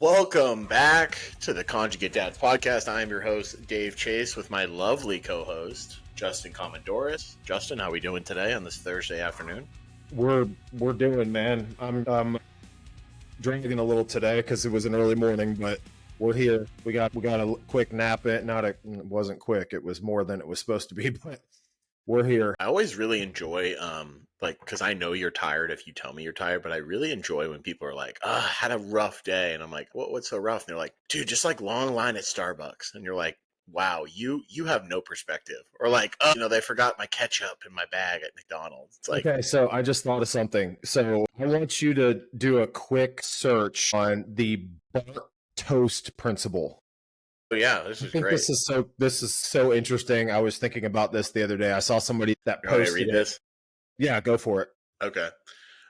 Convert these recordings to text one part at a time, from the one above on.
Welcome back to the Conjugate Dads Podcast. I am your host, Dave Chase, with my lovely co-host, Justin Commodores. Justin, how are we doing today on this Thursday afternoon? We're doing, man. I'm drinking a little today because it was an early morning, but we're here. We got a quick nap. It wasn't quick. It was more than it was supposed to be, but we're here. I always really enjoy, because I know you're tired if you tell me you're tired, but I really enjoy when people are like, I had a rough day. And I'm like, what's so rough? And they're like, dude, just like long line at Starbucks. And you're like, wow, you have no perspective. Or like, they forgot my ketchup in my bag at McDonald's. It's like, okay, so I just thought of something. So I want you to do a quick search on the burnt toast principle. Yeah, this is great. This is so interesting. I was thinking about this the other day. I saw somebody that posted read this. Yeah, go for it. Okay.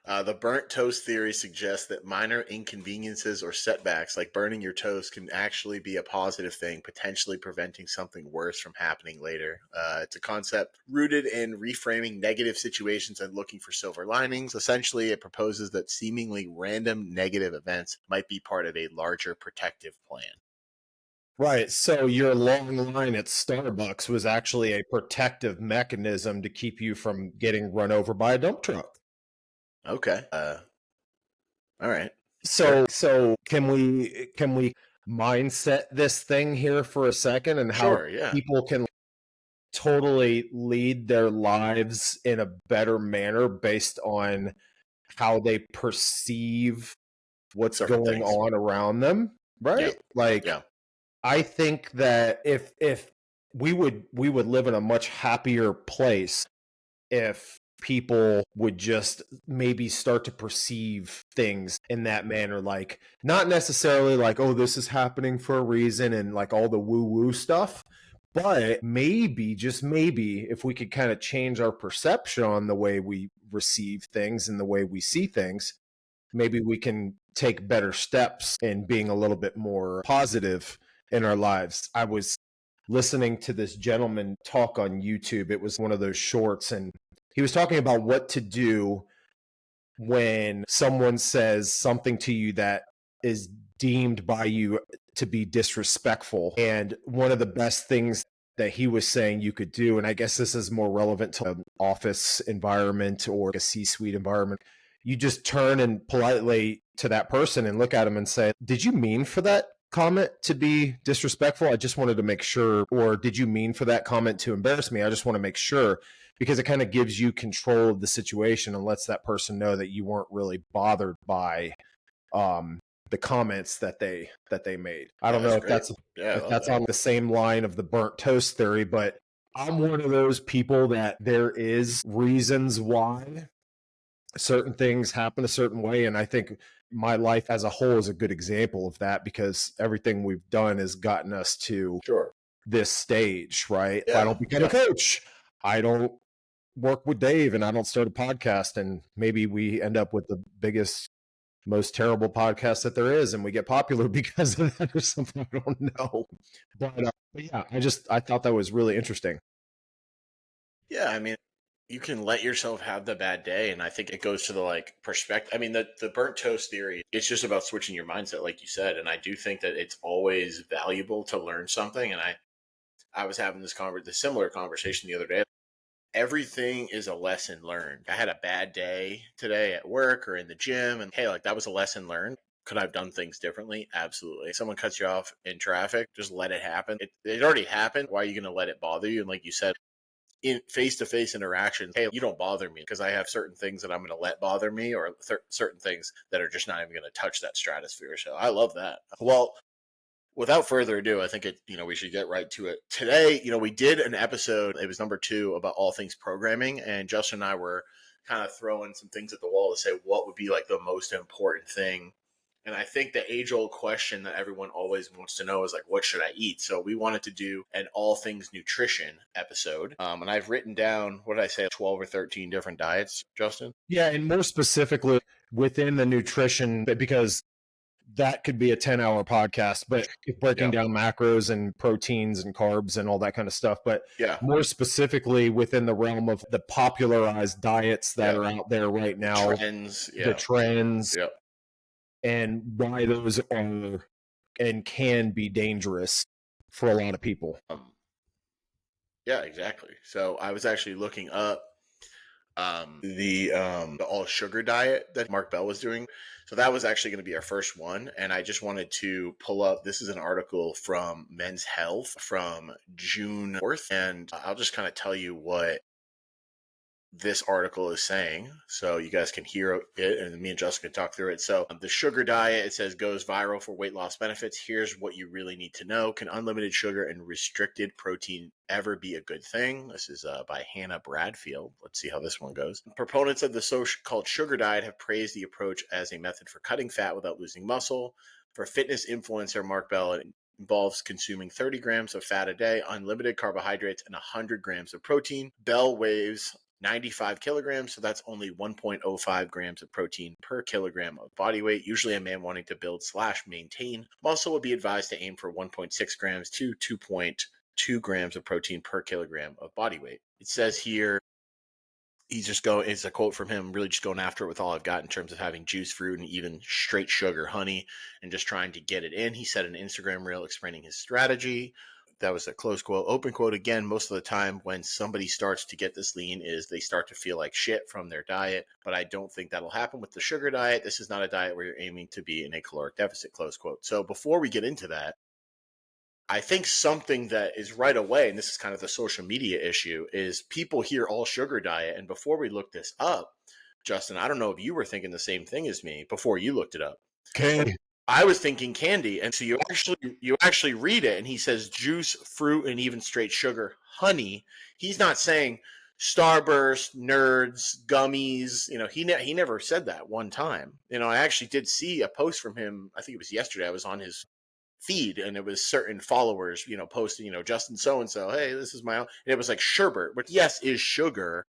The burnt toast theory suggests that minor inconveniences or setbacks like burning your toast can actually be a positive thing, potentially preventing something worse from happening later. It's a concept rooted in reframing negative situations and looking for silver linings. Essentially, it proposes that seemingly random negative events might be part of a larger protective plan. Right. So your long line at Starbucks was actually a protective mechanism to keep you from getting run over by a dump truck. Okay. All right. So can we mindset this thing here for a second and how people can totally lead their lives in a better manner based on how they perceive what's going on around them, right? I think that if we would live in a much happier place if people would just maybe start to perceive things in that manner, like not necessarily like, oh, this is happening for a reason and like all the woo-woo stuff, but maybe, just maybe, if we could kind of change our perception on the way we receive things and the way we see things, maybe we can take better steps in being a little bit more positive in our lives. I was listening to this gentleman talk on YouTube. It was one of those shorts, and he was talking about what to do when someone says something to you that is deemed by you to be disrespectful. And one of the best things that he was saying you could do, and I guess this is more relevant to an office environment or a C-suite environment, you just turn and politely to that person and look at them and say, did you mean for that comment to be disrespectful? I just wanted to make sure. Or did you mean for that comment to embarrass me? I just want to make sure, because it kind of gives you control of the situation and lets that person know that you weren't really bothered by the comments that they made. I don't know if that's on the same line of the burnt toast theory, but I'm one of those people that there is reasons why certain things happen a certain way. And I think my life as a whole is a good example of that, because everything we've done has gotten us to this stage, right? If I don't become a coach, I don't work with Dave, and I don't start a podcast, and maybe we end up with the biggest, most terrible podcast that there is, and we get popular because of that or something. I don't know. But yeah, I thought that was really interesting. Yeah, I mean, you can let yourself have the bad day, and I think it goes to the perspective. I mean, the burnt toast theory, it's just about switching your mindset, like you said, and I do think that it's always valuable to learn something. And I was having this similar conversation the other day. Everything is a lesson learned. I had a bad day today at work or in the gym, and hey, that was a lesson learned. Could I have done things differently? Absolutely. If someone cuts you off in traffic, just let it happen. It already happened. Why are you going to let it bother you? And like you said, in face-to-face interactions, hey, you don't bother me because I have certain things that I'm going to let bother me, or certain things that are just not even going to touch that stratosphere. So I love that. Well, without further ado, I think we should get right to it. Today, we did an episode, it was number 2, about all things programming, and Justin and I were kind of throwing some things at the wall to say what would be the most important thing. And I think the age-old question that everyone always wants to know is what should I eat? So we wanted to do an all things nutrition episode. And I've written down, what did I say, 12 or 13 different diets, Justin? Yeah, and more specifically within the nutrition, because that could be a 10-hour podcast, but breaking down macros and proteins and carbs and all that kind of stuff. But more specifically within the realm of the popularized diets that are out there right now, the trends. The trends. and why those are and can be dangerous for a lot of people. Yeah, exactly. So I was actually looking up the all sugar diet that Mark Bell was doing. So that was actually going to be our first one, and I just wanted to pull up. This is an article from Men's Health from June 4th, and I'll just kind of tell you what this article is saying, so you guys can hear it, and me and Justin can talk through it. So the sugar diet, it says, goes viral for weight loss benefits. Here's what you really need to know. Can unlimited sugar and restricted protein ever be a good thing? This is by Hannah Bradfield. Let's see how this one goes. Proponents of the so-called sugar diet have praised the approach as a method for cutting fat without losing muscle. For fitness influencer Mark Bell, it involves consuming 30 grams of fat a day, unlimited carbohydrates, and 100 grams of protein. Bell weighs 95 kilograms, so that's only 1.05 grams of protein per kilogram of body weight. Usually a man wanting to build / maintain muscle would be advised to aim for 1.6 grams to 2.2 grams of protein per kilogram of body weight. It says here, it's a quote from him, really just going after it with all I've got in terms of having juice, fruit, and even straight sugar, honey, and just trying to get it in. He said an Instagram reel explaining his strategy. That was a close quote. Open quote again, most of the time when somebody starts to get this lean is they start to feel like shit from their diet, but I don't think that'll happen with the sugar diet. This is not a diet where you're aiming to be in a caloric deficit, close quote. So before we get into that, I think something that is right away, and this is kind of the social media issue, is people hear all sugar diet. And before we look this up, Justin, I don't know if you were thinking the same thing as me before you looked it up. Okay. I was thinking candy, and so you actually read it, and he says juice, fruit, and even straight sugar, honey. He's not saying Starburst, Nerds, gummies. He never said that one time. I actually did see a post from him. I think it was yesterday. I was on his feed, and it was certain followers, posting, Justin so and so. Hey, this is my own. And it was like sherbet, which yes is sugar,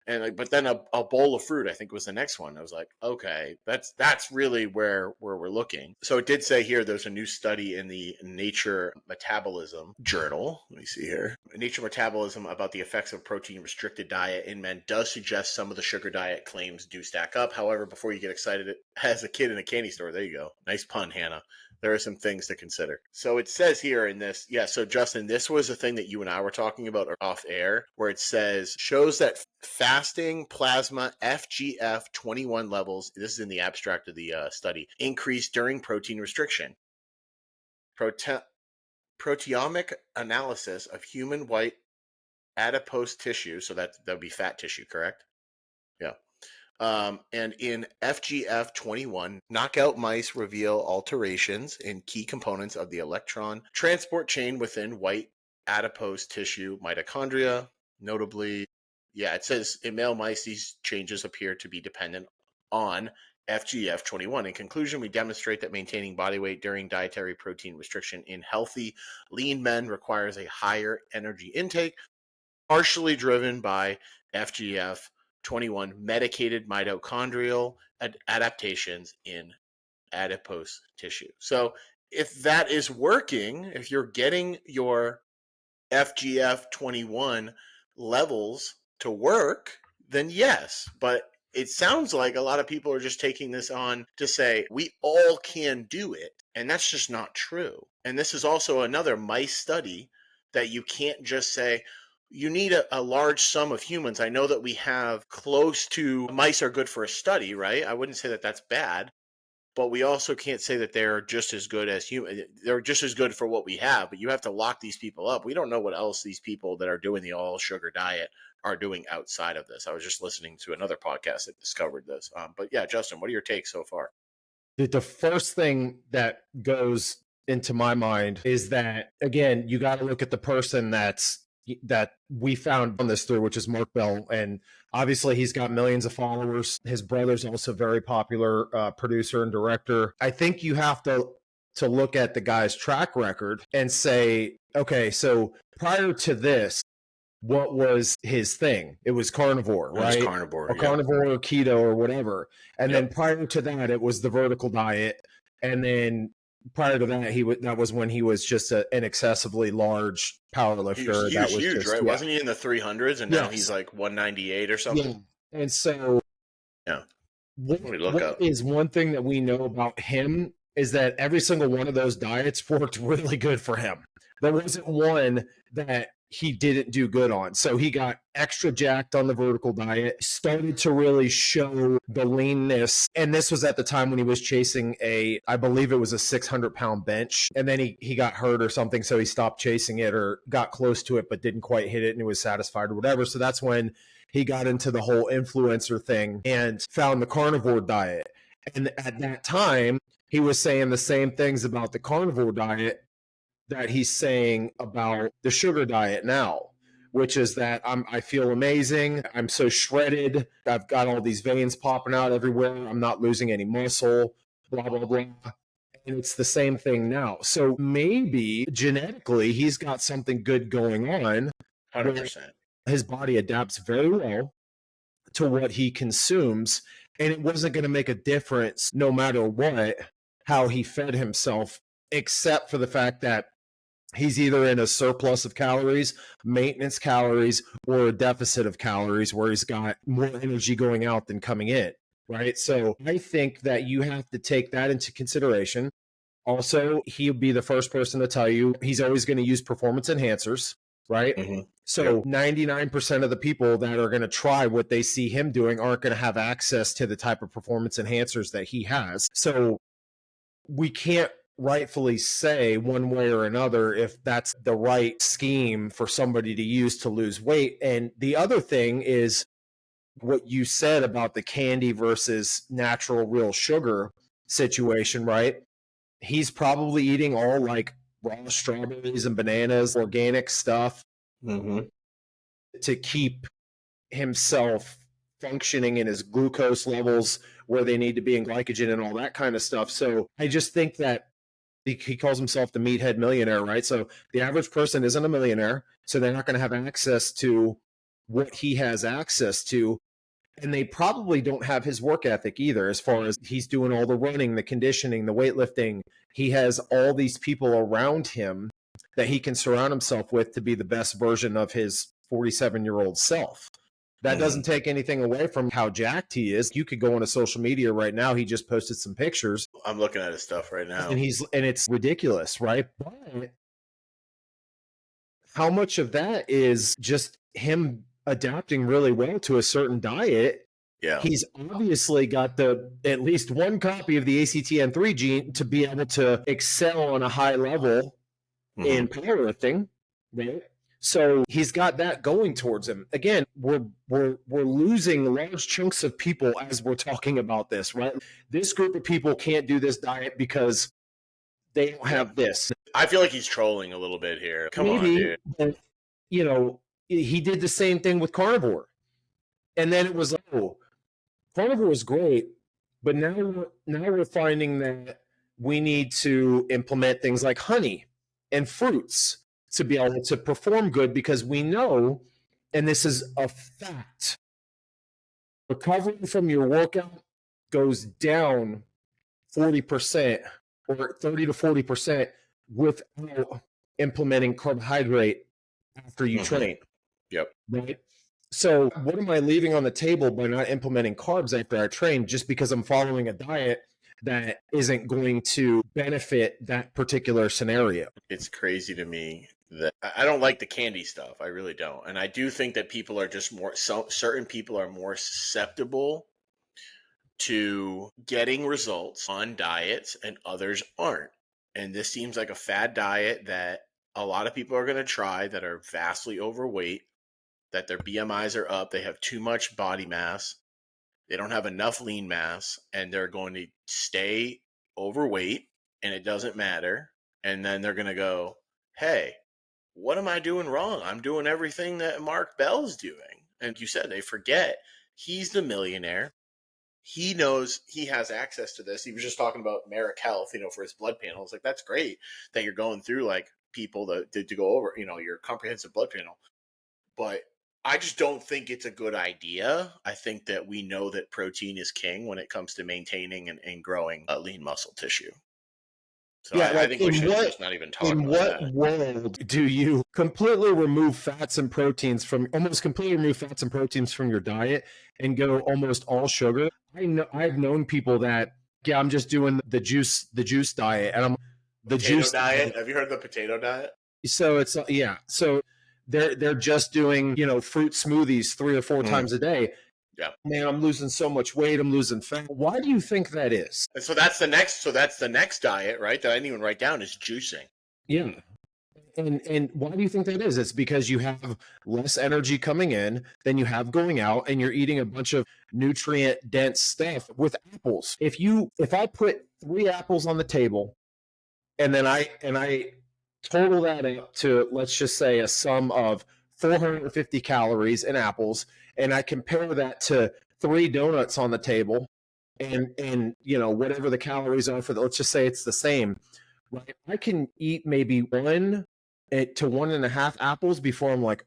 and but then a bowl of fruit, I think, was the next one. I was like, okay, that's really where we're looking. So it did say here there's a new study in the Nature Metabolism journal. Let me see here. Nature Metabolism about the effects of protein restricted diet in men does suggest some of the sugar diet claims do stack up. However, before you get excited, as a kid in a candy store, there you go. Nice pun, Hannah. There are some things to consider. So it says here in this, so Justin, this was a thing that you and I were talking about off air, where it says, shows that fasting plasma FGF21 levels, this is in the abstract of the study, increase during protein restriction. Proteomic analysis of human white adipose tissue, so that would be fat tissue, correct? Yeah. And in FGF21, knockout mice reveal alterations in key components of the electron transport chain within white adipose tissue mitochondria. Notably, it says in male mice, these changes appear to be dependent on FGF21. In conclusion, we demonstrate that maintaining body weight during dietary protein restriction in healthy, lean men requires a higher energy intake, partially driven by FGF21 medicated mitochondrial adaptations in adipose tissue. So if that is working, if you're getting your FGF21 levels to work, then yes. But it sounds like a lot of people are just taking this on to say we all can do it. And that's just not true. And this is also another mice study that you can't just say, you need a large sum of humans. I know that we have close to mice are good for a study, right? I wouldn't say that that's bad, but we also can't say that they're just as good as human. They're just as good for what we have, but you have to lock these people up. We don't know what else these people that are doing the all sugar diet are doing outside of this. I was just listening to another podcast that discovered this. But yeah, Justin, what are your takes so far? The first thing that goes into my mind is that, again, you got to look at the person that we found on this through, which is Mark Bell. And obviously he's got millions of followers. His brother's also very popular producer and director. I think you have to look at the guy's track record and say, okay, so prior to this, what was his thing? It was carnivore, right? It was carnivore, or carnivore or keto or whatever. And then prior to that, it was the vertical diet. And then prior to that, that was when he was just an excessively large power lifter. He was huge, right? Wasn't he in the 300s? And now he's like 198 or something. Yeah. And so What is one thing that we know about him is that every single one of those diets worked really good for him. There wasn't one that he didn't do good on. So he got extra jacked on the vertical diet, started to really show the leanness. And this was at the time when he was chasing I believe it was a 600-pound bench. And then he got hurt or something. So he stopped chasing it or got close to it, but didn't quite hit it and he was satisfied or whatever. So that's when he got into the whole influencer thing and found the carnivore diet. And at that time, he was saying the same things about the carnivore diet that he's saying about the sugar diet now, which is that I feel amazing. I'm so shredded. I've got all these veins popping out everywhere. I'm not losing any muscle, blah, blah, blah. And it's the same thing now. So maybe genetically, he's got something good going on. 100%. His body adapts very well to what he consumes. And it wasn't going to make a difference no matter what, how he fed himself, except for the fact that he's either in a surplus of calories, maintenance calories, or a deficit of calories where he's got more energy going out than coming in, right? So I think that you have to take that into consideration. Also, he'll be the first person to tell you he's always going to use performance enhancers, right? Mm-hmm. So 99% of the people that are going to try what they see him doing aren't going to have access to the type of performance enhancers that he has. So we can't rightfully say one way or another if that's the right scheme for somebody to use to lose weight. And the other thing is what you said about the candy versus natural real sugar situation, right? He's probably eating all like raw strawberries and bananas, organic stuff, to keep himself functioning in his glucose levels where they need to be in glycogen and all that kind of stuff. So I just think that he calls himself the meathead millionaire, right? So the average person isn't a millionaire, so they're not going to have access to what he has access to. And they probably don't have his work ethic either, as far as he's doing all the running, the conditioning, the weightlifting. He has all these people around him that he can surround himself with to be the best version of his 47-year-old self. That doesn't take anything away from how jacked he is. You could go onto social media right now. He just posted some pictures. I'm looking at his stuff right now. And it's ridiculous, right? But how much of that is just him adapting really well to a certain diet? Yeah. He's obviously got at least one copy of the ACTN3 gene to be able to excel on a high level in powerlifting, right? So he's got that going towards him. Again, we're losing large chunks of people as we're talking about this, right? This group of people can't do this diet because they don't have this. I feel like he's trolling a little bit here. Come on, dude. But, he did the same thing with carnivore. And then it was like, oh, carnivore is great, but now we're finding that we need to implement things like honey and fruits to be able to perform good, because we know, and this is a fact, recovery from your workout goes down 40% or 30 to 40% without implementing carbohydrate after you train. Yep. Right? So what am I leaving on the table by not implementing carbs after I train just because I'm following a diet that isn't going to benefit that particular scenario? It's crazy to me that I don't like the candy stuff. I really don't. And I do think that people are just certain people are more susceptible to getting results on diets and others aren't. And this seems like a fad diet that a lot of people are going to try that are vastly overweight, that their BMIs are up, they have too much body mass, they don't have enough lean mass, and they're going to stay overweight and it doesn't matter. And then they're going to go, hey, what am I doing wrong? I'm doing everything that Mark Bell's doing. And you said they forget he's the millionaire. He knows he has access to this. He was just talking about Merrick Health, for his blood panels. Like, that's great that you're going through like people to go over, your comprehensive blood panel. But I just don't think it's a good idea. I think that we know that protein is king when it comes to maintaining and growing lean muscle tissue. So I think we should just not even talk about that. In what world do you completely remove fats and proteins from your diet and go almost all sugar? I've known people that, I'm just doing the juice diet, and the potato diet. Have you heard of the potato diet? So it's so they're just doing, fruit smoothies 3 or 4 times a day. Yeah. Man, I'm losing so much weight. I'm losing fat. Why do you think that is? And so that's the next diet, right? That I didn't even write down, is juicing. Yeah. And why do you think that is? It's because you have less energy coming in than you have going out, and you're eating a bunch of nutrient dense stuff with apples. If I put 3 apples on the table, and then I total that up to, let's just say, a sum of 450 calories in apples, and I compare that to 3 donuts on the table, and whatever the calories are for let's just say it's the same, right? I can eat maybe 1 to 1.5 apples before I'm like,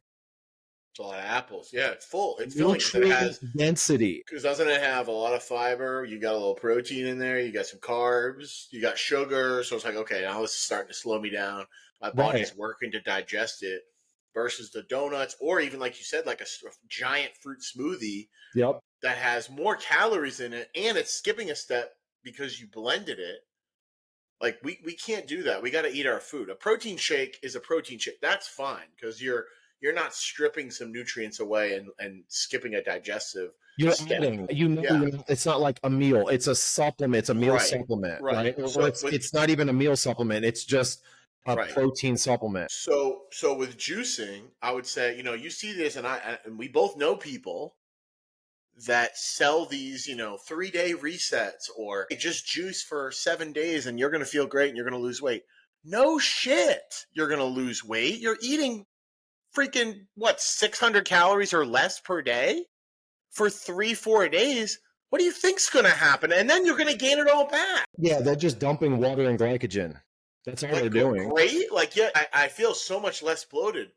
it's a lot of apples. Yeah, it's full. It's filling. It has density. Because doesn't it have a lot of fiber? You got a little protein in there. You got some carbs. You got sugar. So it's like, okay, now this is starting to slow me down. My body's working to digest it. Versus the donuts, or even, like you said, like a giant fruit smoothie. Yep. That has more calories in it, and it's skipping a step because you blended it. Like, we can't do that. We got to eat our food. A protein shake is a protein shake. That's fine, because you're not stripping some nutrients away and skipping a digestive. You're adding. It's not like a meal. It's a supplement. It's a meal supplement, right? So it's not even a meal supplement. It's just a protein supplement. So with juicing, I would say, you see this, and we both know people that sell these, 3-day resets, or just juice for 7 days and you're going to feel great and you're going to lose weight. No shit. You're going to lose weight. You're eating freaking 600 calories or less per day for 3-4 days. What do you think's going to happen? And then you're going to gain it all back. Yeah, they're just dumping water and glycogen. That's all they're doing. Great. I feel so much less bloated.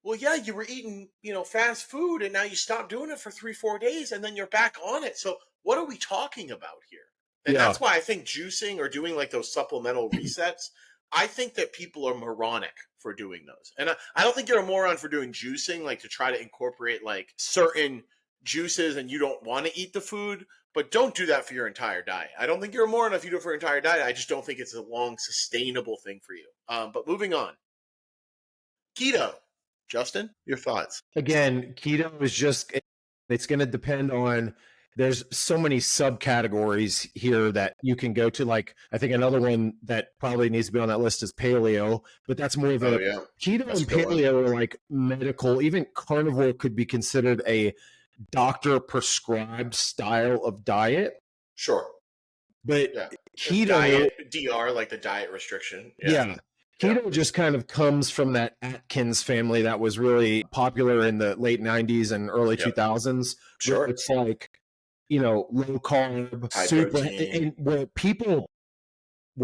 Well, yeah, you were eating, fast food, and now you stopped doing it for 3-4 days, and then you're back on it. So what are we talking about here? And that's why I think juicing or doing like those supplemental resets, I think that people are moronic for doing those. And I don't think you're a moron for doing juicing, like to try to incorporate like certain juices and you don't want to eat the food. But don't do that for your entire diet. I don't think you're a moron if you do it for your entire diet. I just don't think it's a long, sustainable thing for you. But moving on. Keto. Justin, your thoughts? Again, keto is it's going to depend on, there's so many subcategories here that you can go to. Like, I think another one that probably needs to be on that list is paleo, but that's more of keto and paleo are like medical. Even carnivore could be considered a doctor prescribed style of diet. Sure. But keto, diet, DR, like the diet restriction. Yeah. Keto just kind of comes from that Atkins family that was really popular in the late 90s and early 2000s. Sure. It's like, low carb, super, and where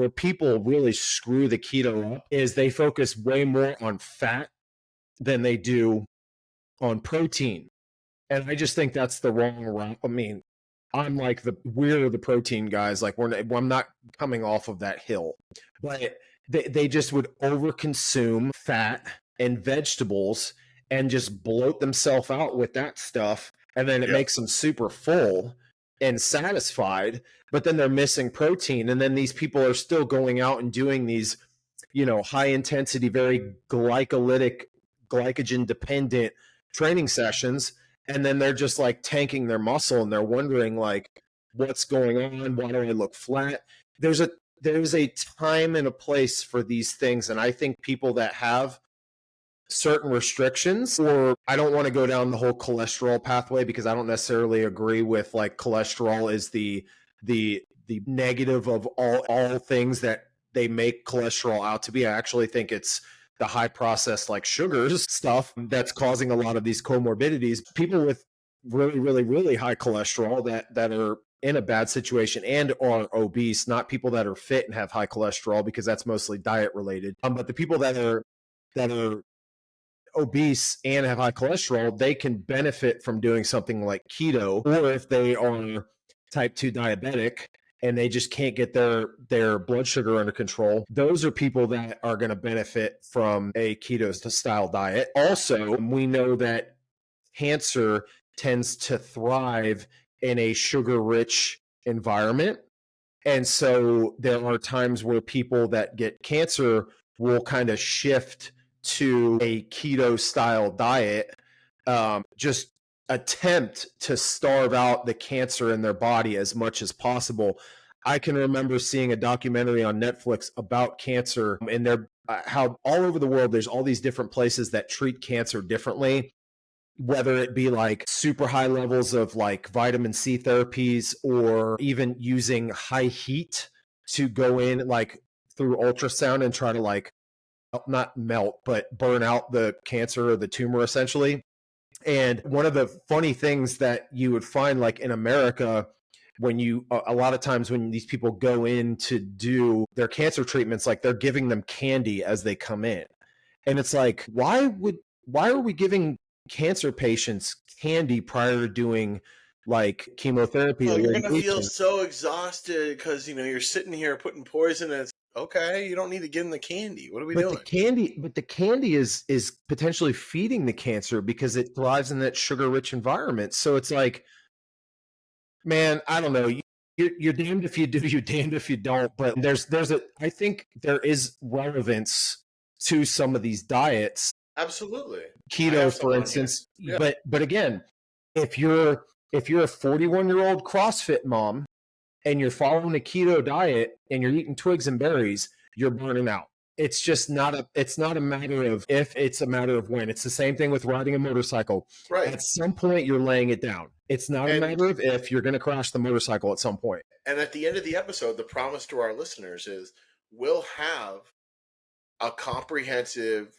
people really screw the keto up is they focus way more on fat than they do on protein. And I just think that's the wrong route. I mean, we're the protein guys. Like, I'm not coming off of that hill, but they just would overconsume fat and vegetables and just bloat themselves out with that stuff. And then it makes them super full and satisfied, but then they're missing protein. And then these people are still going out and doing these, high intensity, very glycogen dependent training sessions. And then they're just like tanking their muscle, and they're wondering like, what's going on? Why do I look flat? There's a time and a place for these things. And I think people that have certain restrictions, or I don't want to go down the whole cholesterol pathway, because I don't necessarily agree with like cholesterol is the negative of all things that they make cholesterol out to be. I actually think it's the high processed like sugars stuff that's causing a lot of these comorbidities. People with really, really, really high cholesterol that are in a bad situation and are obese, not people that are fit and have high cholesterol, because that's mostly diet related. But the people that are obese and have high cholesterol, they can benefit from doing something like keto, or if they are type 2 diabetic and they just can't get their blood sugar under control. Those are people that are going to benefit from a keto style diet. Also, we know that cancer tends to thrive in a sugar-rich environment. And so there are times where people that get cancer will kind of shift to a keto style diet, just attempt to starve out the cancer in their body as much as possible. I can remember seeing a documentary on Netflix about cancer, and how all over the world there's all these different places that treat cancer differently, whether it be like super high levels of like vitamin C therapies, or even using high heat to go in like through ultrasound and try to like not melt, but burn out the cancer or the tumor essentially. And one of the funny things that you would find like in America, when a lot of times when these people go in to do their cancer treatments, like they're giving them candy as they come in. And it's like, why are we giving cancer patients candy prior to doing like chemotherapy? Oh, you're gonna feel so exhausted because you're sitting here putting poison in. Okay, you don't need to give them the candy. What are we doing? The candy is potentially feeding the cancer because it thrives in that sugar-rich environment. So it's like, man, I don't know. You're damned if you do, you're damned if you don't. But I think there is relevance to some of these diets. Absolutely. Keto, for instance. Yeah. But again, if you're a 41-year-old CrossFit mom and you're following a keto diet and you're eating twigs and berries, you're burning out. It's just not a matter of if, it's a matter of when. It's the same thing with riding a motorcycle. Right. At some point, you're laying it down. It's not a matter of if, you're going to crash the motorcycle at some point. And at the end of the episode, the promise to our listeners is we'll have a comprehensive,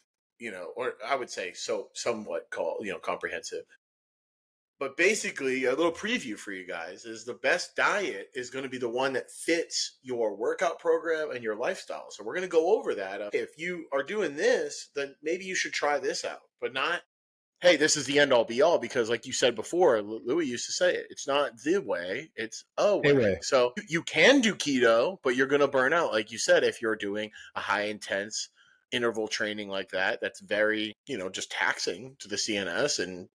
or I would say somewhat called, comprehensive. But basically, a little preview for you guys is the best diet is going to be the one that fits your workout program and your lifestyle. So we're going to go over that. If you are doing this, then maybe you should try this out, but not, hey, this is the end all be all, because like you said before, Louis used to say it, it's not the way, it's a way. So you can do keto, but you're going to burn out. Like you said, if you're doing a high intense interval training like that, that's very, just taxing to the CNS, and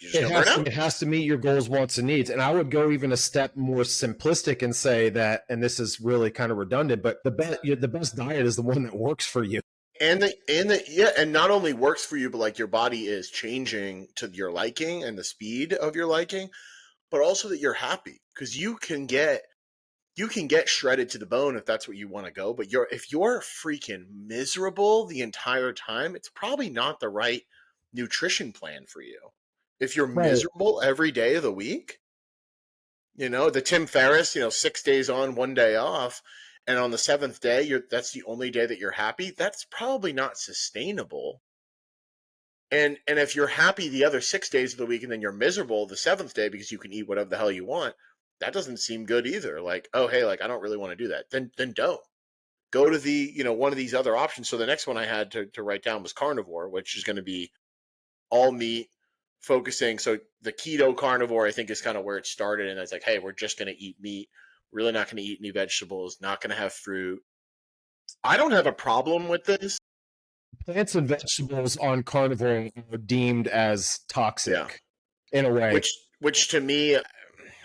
it has to meet your goals, wants, and needs. And I would go even a step more simplistic and say that, and this is really kind of redundant, but the best diet is the one that works for you. And not only works for you, but like your body is changing to your liking and the speed of your liking, but also that you're happy, because you can get shredded to the bone if that's what you want to go. But if you're freaking miserable the entire time, it's probably not the right nutrition plan for you. If you're miserable every day of the week, the Tim Ferriss, 6 days on, 1 day off, and on the 7th day, that's the only day that you're happy, that's probably not sustainable. And if you're happy the other 6 days of the week and then you're miserable the 7th day because you can eat whatever the hell you want, that doesn't seem good either. Like, oh, hey, like I don't really want to do that. Then don't. Go to the, one of these other options. So the next one I had to write down was carnivore, which is going to be all meat, focusing. So the keto carnivore, I think, is kind of where it started. And it's like, hey, we're just going to eat meat. Really not going to eat any vegetables, not going to have fruit. I don't have a problem with this. Plants and vegetables on carnivore are deemed as toxic in a way. Which to me,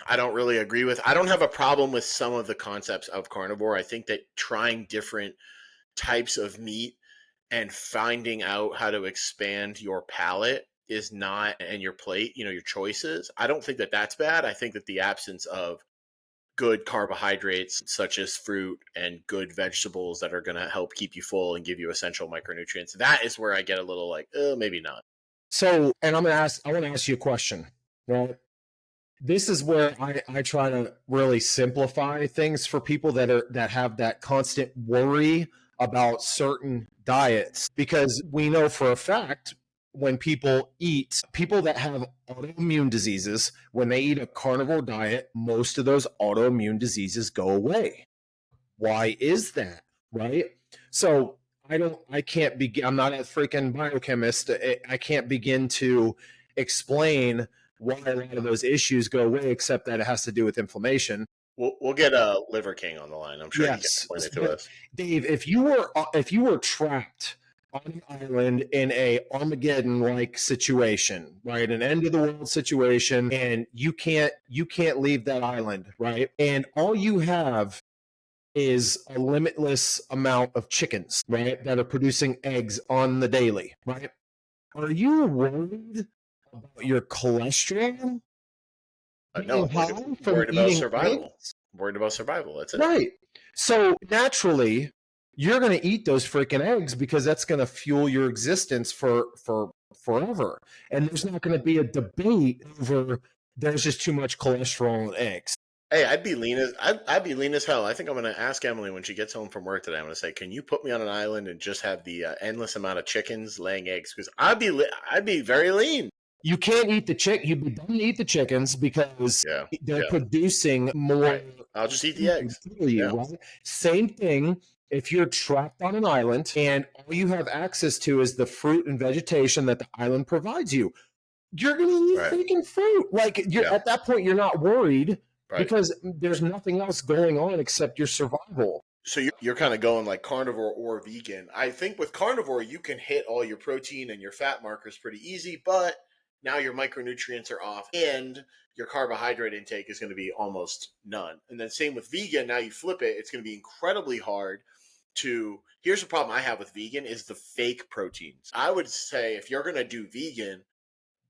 I don't really agree with. I don't have a problem with some of the concepts of carnivore. I think that trying different types of meat and finding out how to expand your palate is not, and your plate, your choices, I don't think that that's bad. I think that the absence of good carbohydrates such as fruit and good vegetables that are going to help keep you full and give you essential micronutrients, that is where I get a little like, maybe not. So, and I want to ask you a question. Well, this is where I try to really simplify things for people that have that constant worry about certain diets, because we know for a fact when people that have autoimmune diseases, when they eat a carnivore diet, most of those autoimmune diseases go away. Why is that? Right? So I'm not a freaking biochemist. I can't begin to explain why a lot of those issues go away, except that it has to do with inflammation. We'll get a Liver King on the line. I'm sure he can explain it to us. Dave, if you were trapped on an island in a Armageddon-like situation, right, an end of the world situation, and you can't leave that island, right, and all you have is a limitless amount of chickens, right, that are producing eggs on the daily, right? Are you worried about your cholesterol? No, I'm worried about survival. Eggs? Worried about survival. That's it. Right. So naturally, you're going to eat those freaking eggs because that's going to fuel your existence for forever. And there's not going to be a debate over there's just too much cholesterol in eggs. Hey, I'd be lean as hell. I think I'm going to ask Emily when she gets home from work today. I'm going to say, "Can you put me on an island and just have the endless amount of chickens laying eggs?" Because I'd be very lean. You can't eat the you don't eat the chickens because they're producing more. Right. I'll just eat the eggs. Right? Same thing if you're trapped on an island and all you have access to is the fruit and vegetation that the island provides you. You're going to eat freaking fruit. Like at that point, you're not worried because there's nothing else going on except your survival. So you're kind of going like carnivore or vegan. I think with carnivore, you can hit all your protein and your fat markers pretty easy, but now your micronutrients are off and your carbohydrate intake is going to be almost none. And then same with vegan. Now you flip it, it's going to be incredibly hard to. Here's the problem I have with vegan is the fake proteins. I would say if you're going to do vegan,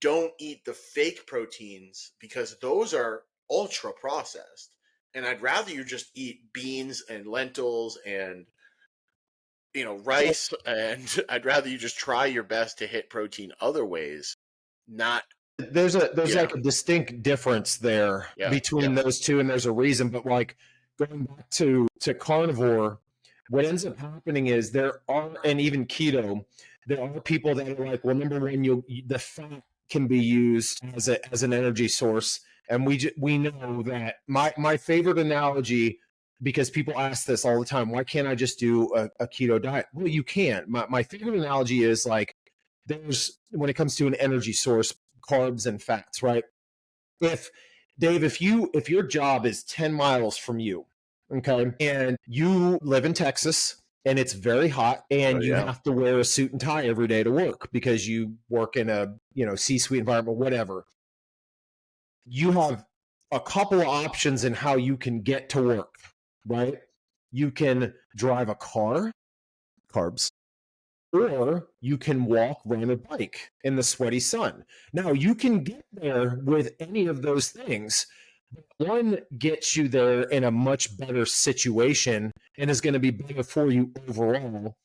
don't eat the fake proteins because those are ultra processed. And I'd rather you just eat beans and lentils and rice, and I'd rather you just try your best to hit protein other ways. There's like a distinct difference there between those two, and there's a reason. But like going back to carnivore, what ends up happening is there are, and even keto, there are people that are like, well, number one, the fat can be used as an energy source, and we know that my favorite analogy, because people ask this all the time, why can't I just do a keto diet? Well, you can. My favorite analogy is like, when it comes to an energy source, carbs and fats, right? If your job is 10 miles from you, okay, and you live in Texas and it's very hot and you have to wear a suit and tie every day to work because you work in a C-suite environment, whatever, you have a couple of options in how you can get to work, right? You can drive a car, carbs, or you can walk, run, or bike in the sweaty sun. Now, you can get there with any of those things. One gets you there in a much better situation and is going to be better for you overall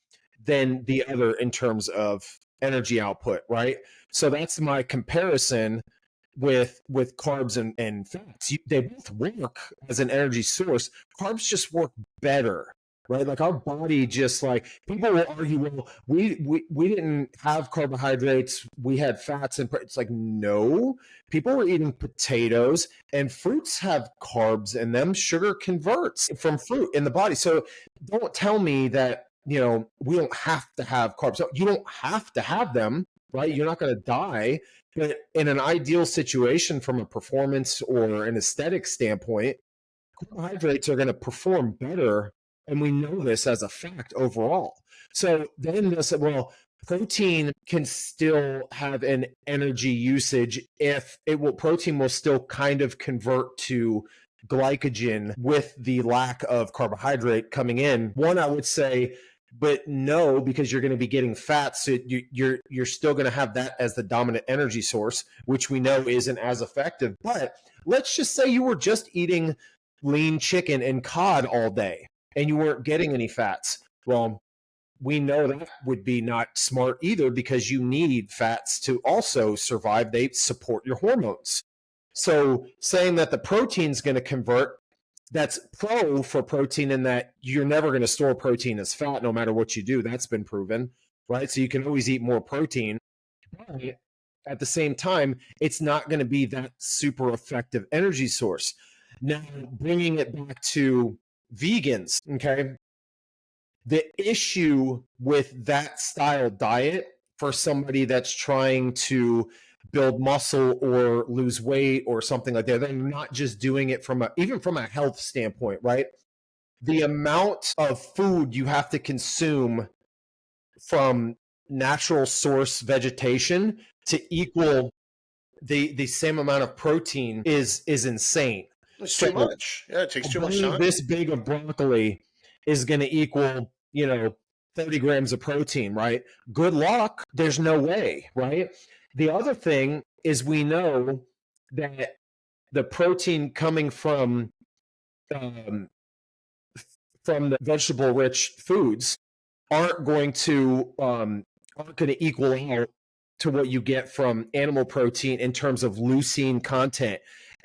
than the other in terms of energy output, right? So that's my comparison with carbs and fats. They both work as an energy source. Carbs just work better, right? Like our body, just like people will argue, well, we didn't have carbohydrates, we had fats, and it's like, no, people were eating potatoes, and fruits have carbs in them. Sugar converts from fruit in the body. So don't tell me that we don't have to have carbs. So you don't have to have them, right? You're not going to die. But in an ideal situation from a performance or an aesthetic standpoint, carbohydrates are going to perform better. And we know this as a fact overall. So then they'll say, well, protein can still have an energy usage if protein will still kind of convert to glycogen with the lack of carbohydrate coming in. One, I would say, but no, because you're going to be getting fat, so you're still going to have that as the dominant energy source, which we know isn't as effective. But let's just say you were just eating lean chicken and cod all day and you weren't getting any fats. Well, we know that would be not smart either because you need fats to also survive. They support your hormones. So saying that the protein's going to convert, that's pro for protein in that you're never going to store protein as fat no matter what you do. That's been proven, right? So you can always eat more protein. But at the same time, it's not going to be that super effective energy source. Now, bringing it back to vegans, okay? The issue with that style diet for somebody that's trying to build muscle or lose weight or something like that. They're not just doing it even from a health standpoint, right? The amount of food you have to consume from natural source vegetation to equal the same amount of protein is insane. It's too much. Yeah, it takes too much time. This big of broccoli is going to equal, 30 grams of protein, right? Good luck. There's no way, right? The other thing is we know that the protein coming from the vegetable-rich foods aren't going to equal out to what you get from animal protein in terms of leucine content.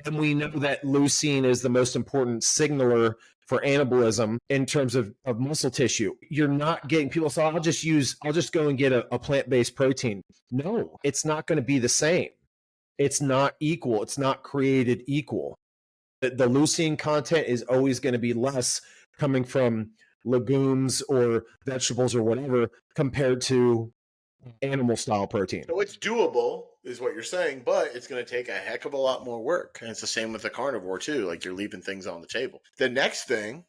And we know that leucine is the most important signaler for anabolism in terms of muscle tissue. You're not getting people say, I'll just go and get a plant-based protein. No, it's not going to be the same. It's not equal. It's not created equal. The leucine content is always going to be less coming from legumes or vegetables or whatever compared to animal style protein. So it's doable is what you're saying, but it's going to take a heck of a lot more work. And it's the same with the carnivore too. Like you're leaving things on the table. The next thing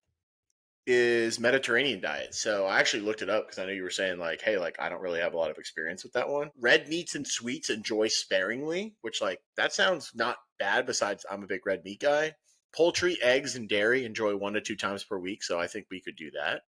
is Mediterranean diet. So I actually looked it up because I know you were saying like, hey, like I don't really have a lot of experience with that one. Red meats and sweets enjoy sparingly, which like that sounds not bad. Besides, I'm a big red meat guy. Poultry, eggs, and dairy enjoy 1 to 2 times per week. So I think we could do that.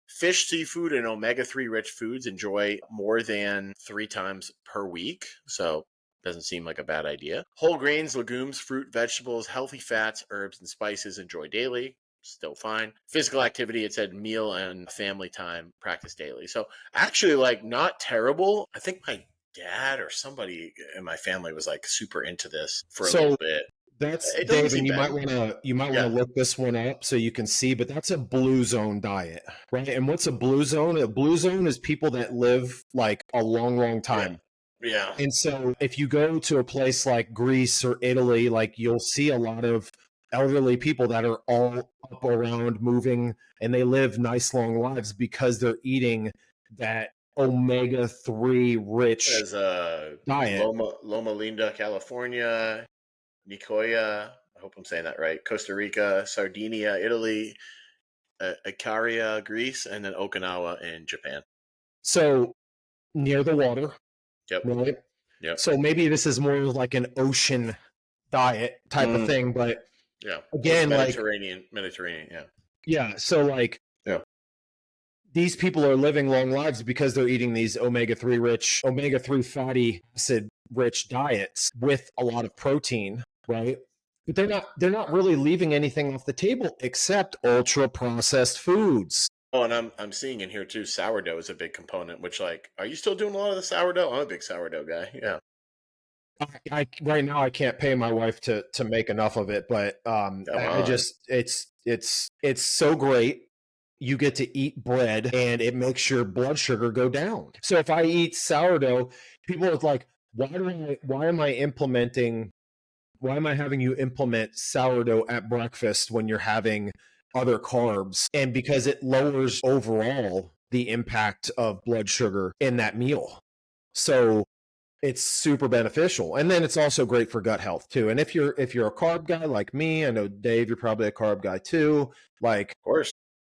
Fish, seafood, and omega-3 rich foods enjoy more than 3 times per week. So doesn't seem like a bad idea. Whole grains, legumes, fruit, vegetables, healthy fats, herbs, and spices enjoy daily. Still fine. Physical activity, it said meal and family time, practice daily. So actually like not terrible. I think my dad or somebody in my family was like super into this for a little bit. That's Dave, and you might want to look this one up so you can see, but that's a blue zone diet, right? And what's a blue zone? A blue zone is people that live like a long time. Yeah. And so if you go to a place like Greece or Italy, like you'll see a lot of elderly people that are all up around moving, and they live nice long lives because they're eating that omega-3 rich diet. Loma Linda, California, Nicoya, I hope I'm saying that right, Costa Rica, Sardinia, Italy, Ikaria, Greece, and then Okinawa in Japan. So near the water. Yep. Right? Yep. So maybe this is more like an ocean diet type of thing, but again, Mediterranean, yeah. Yeah. So like these people are living long lives because they're eating these omega-3 fatty acid rich diets with a lot of protein, right? But they're not really leaving anything off the table except ultra processed foods. Oh, and I'm seeing in here too, sourdough is a big component, which like, are you still doing a lot of the sourdough? I'm a big sourdough guy. Yeah. I right now I can't pay my wife to make enough of it, but it's so great. You get to eat bread and it makes your blood sugar go down. So if I eat sourdough, people are like, why am I having you implement sourdough at breakfast when you're having other carbs? And because it lowers overall the impact of blood sugar in that meal. So it's super beneficial. And then it's also great for gut health too. And if you're a carb guy like me, I know Dave, you're probably a carb guy too. Like, of course.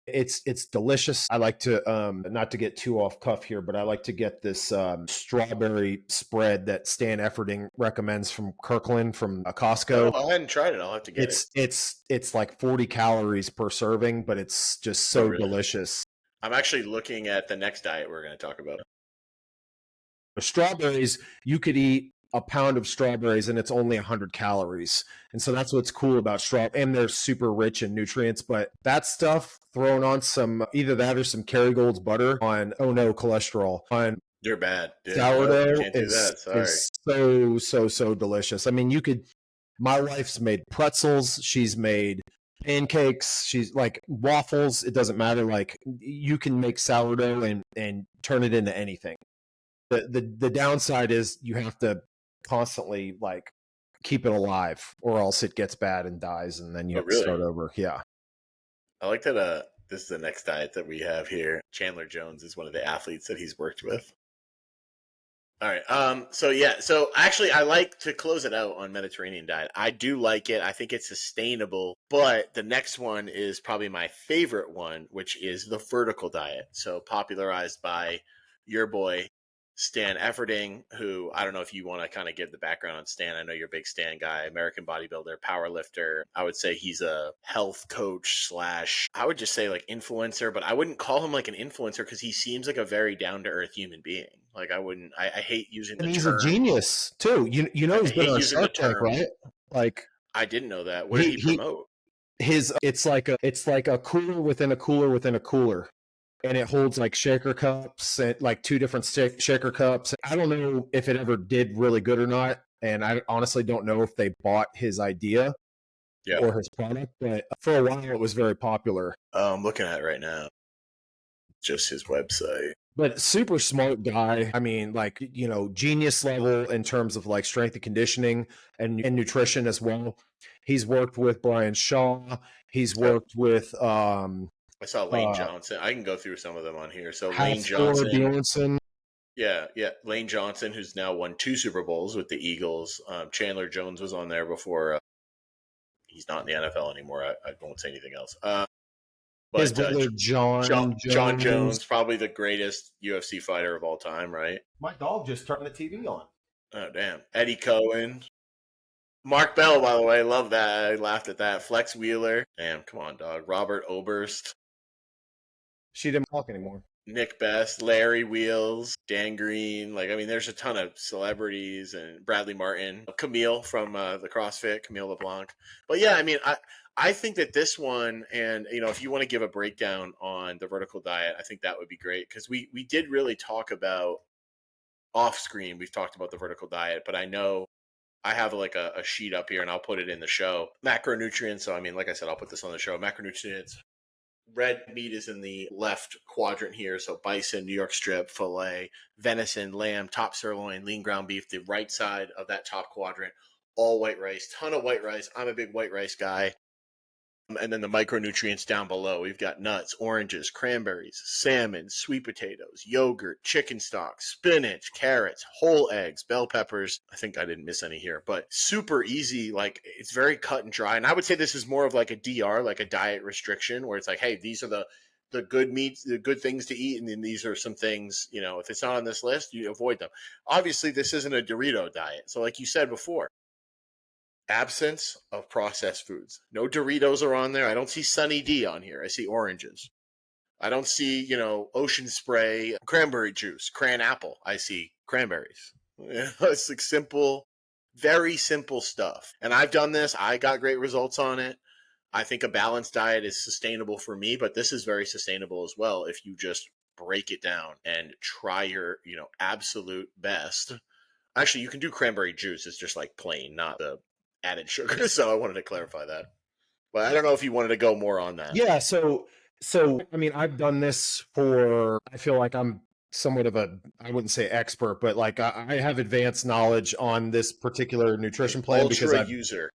It's delicious. I like to not to get too off cuff here, but I like to get this strawberry spread that Stan Efferding recommends from Kirkland from Costco. Oh, I hadn't tried it. I'll have to get it. It's like 40 calories per serving, but it's just so delicious. I'm actually looking at the next diet we're going to talk about. Strawberries, you could eat a pound of strawberries and it's only 100 calories. And so that's what's cool about strawberries. And they're super rich in nutrients, but that stuff thrown on some, either that or some Kerrygold's butter on, cholesterol on they're bad. Dude. Sourdough is so delicious. I mean, my wife's made pretzels. She's made pancakes. She's like waffles. It doesn't matter. Like you can make sourdough and turn it into anything. The downside is you have to constantly like keep it alive or else it gets bad and dies and then you have to start over. Yeah. I like that this is the next diet that we have here. Chandler Jones is one of the athletes that he's worked with. All right. So actually, I like to close it out on Mediterranean diet. I do like it. I think it's sustainable. But the next one is probably my favorite one, which is the vertical diet. So popularized by your boy Stan Efferding, who I don't know if you want to kind of give the background on Stan. I know you're a big Stan guy, American bodybuilder, power lifter. I would say he's a health coach slash, I would just say like influencer, but I wouldn't call him like an influencer because he seems like a very down to earth human being. Like I hate using the And he's term. a genius too. You know, I he's been hate on using the Shark Tank, term. right? Like I didn't know that. What did he promote? It's like a cooler within a cooler within a cooler, and it holds like shaker cups and like two different shaker cups. I don't know if it ever did really good or not, and I honestly don't know if they bought his idea or his product, but for a while it was very popular. I'm looking at it right now, just his website. But super smart guy. I mean, like, you know, genius level in terms of like strength and conditioning and nutrition as well. He's worked with Brian Shaw. He's worked with I saw Lane Johnson. I can go through some of them on here. So Lane Johnson. Johnson. Yeah. Lane Johnson, who's now won 2 Super Bowls with the Eagles. Chandler Jones was on there before. He's not in the NFL anymore. I won't say anything else. But his brother John Jones, probably the greatest UFC fighter of all time, right? My dog just turned the TV on. Oh, damn. Eddie Cohen. Mark Bell, by the way, love that. I laughed at that. Flex Wheeler. Damn, come on, dog. Robert Oberst. She didn't talk anymore. Nick Best, Larry Wheels, Dan Green. Like, I mean, there's a ton of celebrities, and Bradley Martin, Camille from the CrossFit, Camille LeBlanc. But yeah, I mean, I think that this one, and you know, if you want to give a breakdown on the vertical diet, I think that would be great because we did really talk about off screen. We've talked about the vertical diet, but I know I have like a sheet up here, and I'll put it in the show. Macronutrients. So I mean, like I said, I'll put this on the show. Macronutrients. Red meat is in the left quadrant here. So bison, New York strip, filet, venison, lamb, top sirloin, lean ground beef. The right side of that top quadrant, all white rice, ton of white rice. I'm a big white rice guy. And then the micronutrients down below, we've got nuts, oranges, cranberries, salmon, sweet potatoes, yogurt, chicken stock, spinach, carrots, whole eggs, bell peppers. I think I didn't miss any here, but super easy. Like, it's very cut and dry. And I would say this is more of like a DR, like a diet restriction, where it's like, hey, these are the good meats, the good things to eat, and then these are some things, you know, if it's not on this list, you avoid them. Obviously, this isn't a Dorito diet. So like you said before, absence of processed foods. No Doritos are on there. I don't see Sunny D on here. I see oranges. I don't see, you know, Ocean Spray, cranberry juice, cran apple. I see cranberries. It's like simple, very simple stuff. And I've done this. I got great results on it. I think a balanced diet is sustainable for me, but this is very sustainable as well if you just break it down and try your, you know, absolute best. Actually, you can do cranberry juice. It's just like plain, not the added sugar. So I wanted to clarify that. But I don't know if you wanted to go more on that. Yeah, so I mean, I've done this for, I feel like I'm somewhat of a, I wouldn't say expert, but like I have advanced knowledge on this particular nutrition plan because I'm user.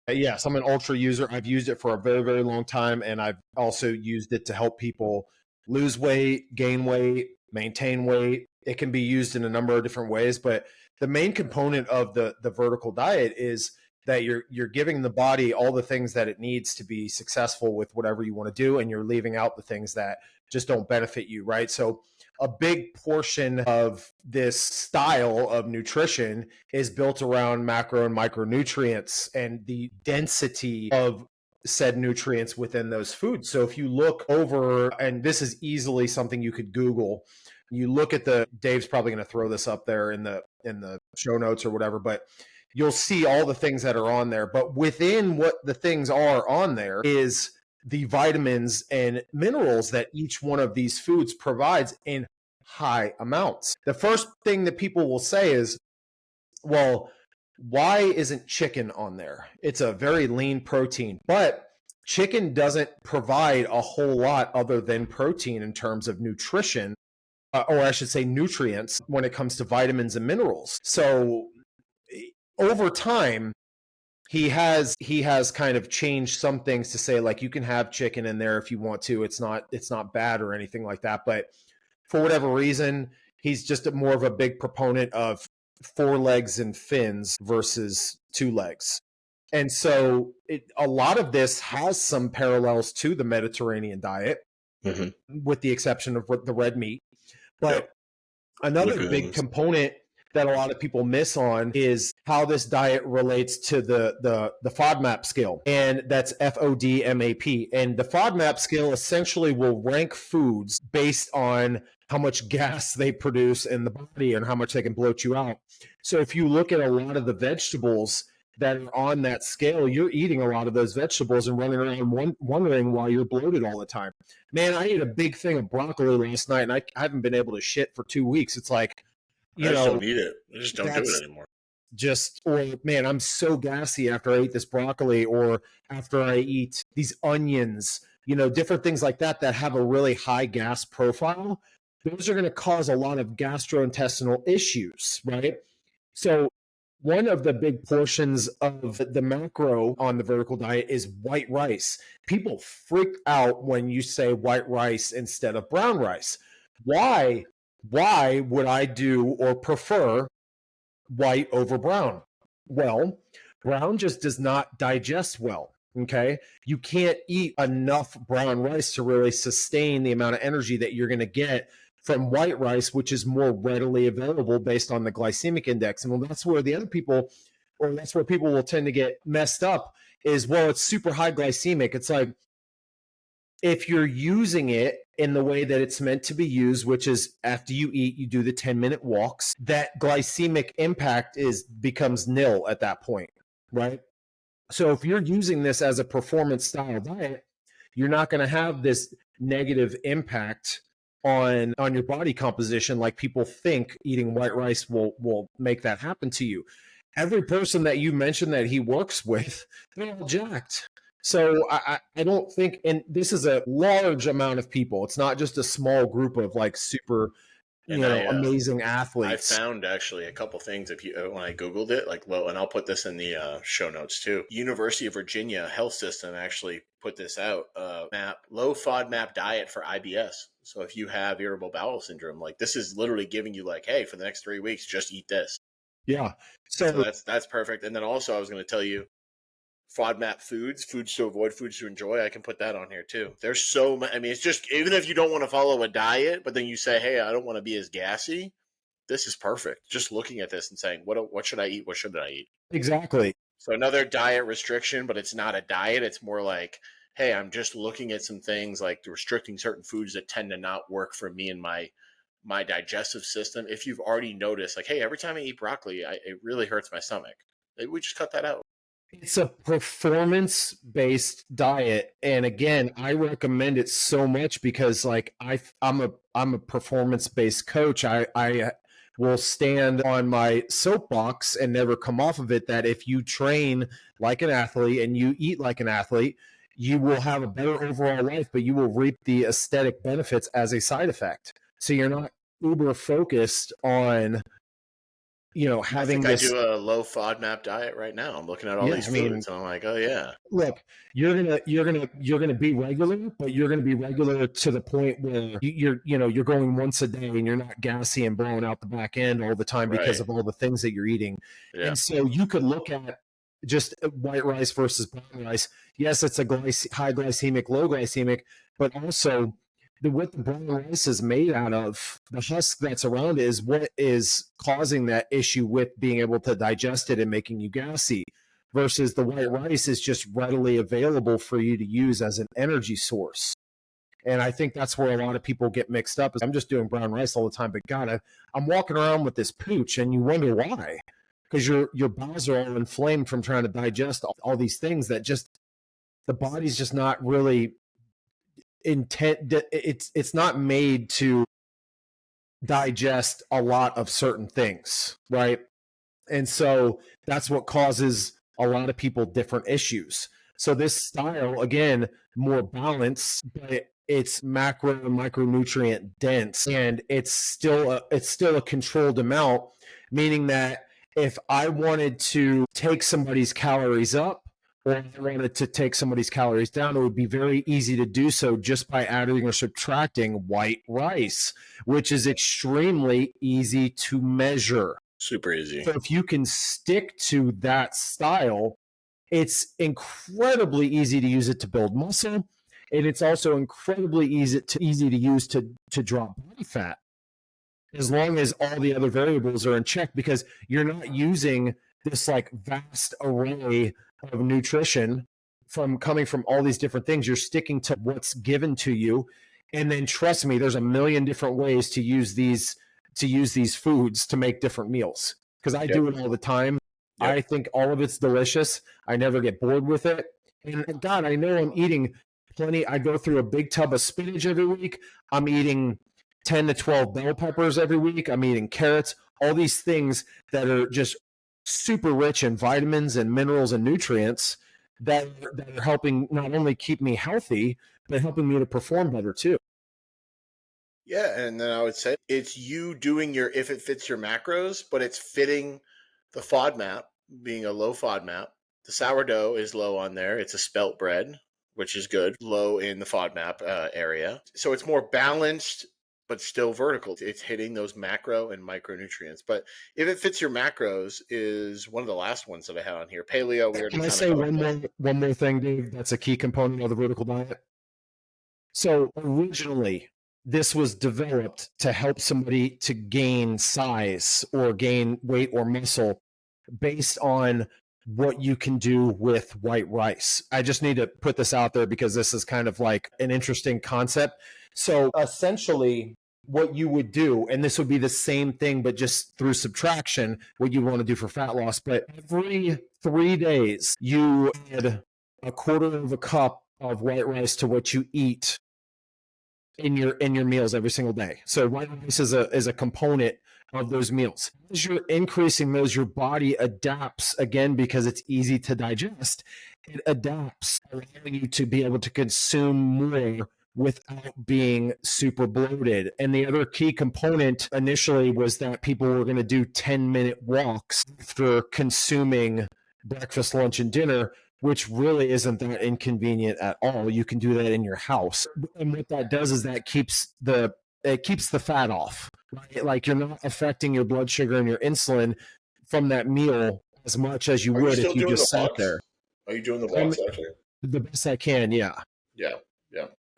Yes, I'm an ultra user. I've used it for a very, very long time, and I've also used it to help people lose weight, gain weight, maintain weight. It can be used in a number of different ways, but the main component of the vertical diet is that you're giving the body all the things that it needs to be successful with whatever you want to do, and you're leaving out the things that just don't benefit you, right? So a big portion of this style of nutrition is built around macro and micronutrients and the density of said nutrients within those foods. So if you look over, and this is easily something you could Google, you look at Dave's probably going to throw this up there in the show notes or whatever, but you'll see all the things that are on there. But within what the things are on there is the vitamins and minerals that each one of these foods provides in high amounts. The first thing that people will say is, well, why isn't chicken on there? It's a very lean protein, but chicken doesn't provide a whole lot other than protein in terms of nutrition, or I should say nutrients, when it comes to vitamins and minerals. So over time, he has kind of changed some things to say, like, you can have chicken in there if you want to. It's not bad or anything like that. But for whatever reason, he's just more of a big proponent of 4 legs and fins versus 2 legs. And so a lot of this has some parallels to the Mediterranean diet, with the exception of the red meat. But another big component that a lot of people miss on is how this diet relates to the FODMAP scale. And that's FODMAP. And the FODMAP scale essentially will rank foods based on how much gas they produce in the body and how much they can bloat you out. So if you look at a lot of the vegetables that are on that scale, you're eating a lot of those vegetables and running around wondering why you're bloated all the time. Man, I ate a big thing of broccoli last night, and I haven't been able to shit for 2 weeks. It's like, I just don't eat it. I just don't do it anymore. Or man, I'm so gassy after I eat this broccoli, or after I eat these onions, different things like that have a really high gas profile. Those are going to cause a lot of gastrointestinal issues, right? So one of the big portions of the macro on the vertical diet is white rice. People freak out when you say white rice instead of brown rice. Why would I do or prefer white over brown? Well, brown just does not digest well, okay? You can't eat enough brown rice to really sustain the amount of energy that you're going to get from white rice, which is more readily available based on the glycemic index. And that's where people will tend to get messed up is, well, it's super high glycemic. It's like, if you're using it in the way that it's meant to be used, which is after you eat, you do the 10-minute walks, that glycemic impact becomes nil at that point, right? So if you're using this as a performance style diet, you're not going to have this negative impact on your body composition like people think eating white rice will make that happen to you. Every person that you mentioned that he works with, they're all jacked. So I don't think, and this is a large amount of people. It's not just a small group of like super, amazing athletes. I found actually a couple things when I Googled it, and I'll put this in the show notes too. University of Virginia Health System actually put this out, low FODMAP diet for IBS. So if you have irritable bowel syndrome, this is literally giving you hey, for the next 3 weeks, just eat this. Yeah. So that's perfect. And then also I was going to tell you, FODMAP foods to avoid, foods to enjoy. I can put that on here too. There's so much. I mean, it's just, even if you don't want to follow a diet, but then you say, hey, I don't want to be as gassy, this is perfect. Just looking at this and saying, what should I eat? What shouldn't I eat? Exactly. So another diet restriction, but it's not a diet. It's more like, hey, I'm just looking at some things like restricting certain foods that tend to not work for me and my digestive system. If you've already noticed, hey, every time I eat broccoli, it really hurts my stomach. Maybe we just cut that out. It's a performance-based diet, and again, I recommend it so much because I'm a performance-based coach. I will stand on my soapbox and never come off of it, that if you train like an athlete and you eat like an athlete, you will have a better overall life, but you will reap the aesthetic benefits as a side effect. So you're not uber focused on having this. I do a low FODMAP diet right now. I'm looking at all these foods, and I'm like, oh yeah. Look, you're gonna be regular, but you're gonna be regular to the point where you're going once a day and you're not gassy and blowing out the back end all the time because of all the things that you're eating. Yeah. And so you could look at just white rice versus brown rice. Yes, it's a high glycemic, low glycemic, but also what the brown rice is made out of, the husk that's around it, is what is causing that issue with being able to digest it and making you gassy, versus the white rice is just readily available for you to use as an energy source. And I think that's where a lot of people get mixed up. Is I'm just doing brown rice all the time, but God, I'm walking around with this pooch, and you wonder why, because your bowels are all inflamed from trying to digest all these things that just the body's just not really it's not made to digest a lot of certain things, right? And so that's what causes a lot of people different issues. So this style, again, more balanced, but it's macro and micronutrient dense, and it's still a controlled amount, meaning that if I wanted to take somebody's calories up or I wanted to take somebody's calories down, it would be very easy to do so just by adding or subtracting white rice, which is extremely easy to measure. Super easy. So if you can stick to that style, it's incredibly easy to use it to build muscle. And it's also incredibly easy to use to drop body fat, as long as all the other variables are in check, because you're not using this like vast array of nutrition coming from all these different things. You're sticking to what's given to you. And then trust me, there's a million different ways to use these foods to make different meals, because I do it all the time. Yep. I think all of it's delicious. I never get bored with it. And God, I know I'm eating plenty. I go through a big tub of spinach every week. I'm eating 10 to 12 bell peppers every week. I'm eating carrots, all these things that are just super rich in vitamins and minerals and nutrients that are helping not only keep me healthy, but helping me to perform better too. Yeah, and then I would say it's you doing your, if it fits your macros, but it's fitting the FODMAP, being a low FODMAP. The sourdough is low on there. It's a spelt bread, which is good, low in the FODMAP area. So it's more balanced, but still vertical. It's hitting those macro and micronutrients. But if it fits your macros is one of the last ones that I had on here. Paleo. Can I say one more thing, Dave? That's a key component of the vertical diet. So originally, this was developed to help somebody to gain size or gain weight or muscle based on what you can do with white rice. I just need to put this out there because this is kind of like an interesting concept. So essentially what you would do, and this would be the same thing, but just through subtraction, what you want to do for fat loss, but every 3 days, you add a quarter of a cup of white rice to what you eat in your meals every single day. So white rice is a component of those meals. As you're increasing those, your body adapts, again, because it's easy to digest. It adapts, allowing you to be able to consume more without being super bloated. And the other key component initially was that people were going to do 10-minute walks after consuming breakfast, lunch, and dinner, which really isn't that inconvenient at all. You can do that in your house. And what that does is that keeps the fat off, right? Like, you're not affecting your blood sugar and your insulin from that meal as much as you would if you just sat there. Are you doing the walks actually? The best I can, yeah. Yeah.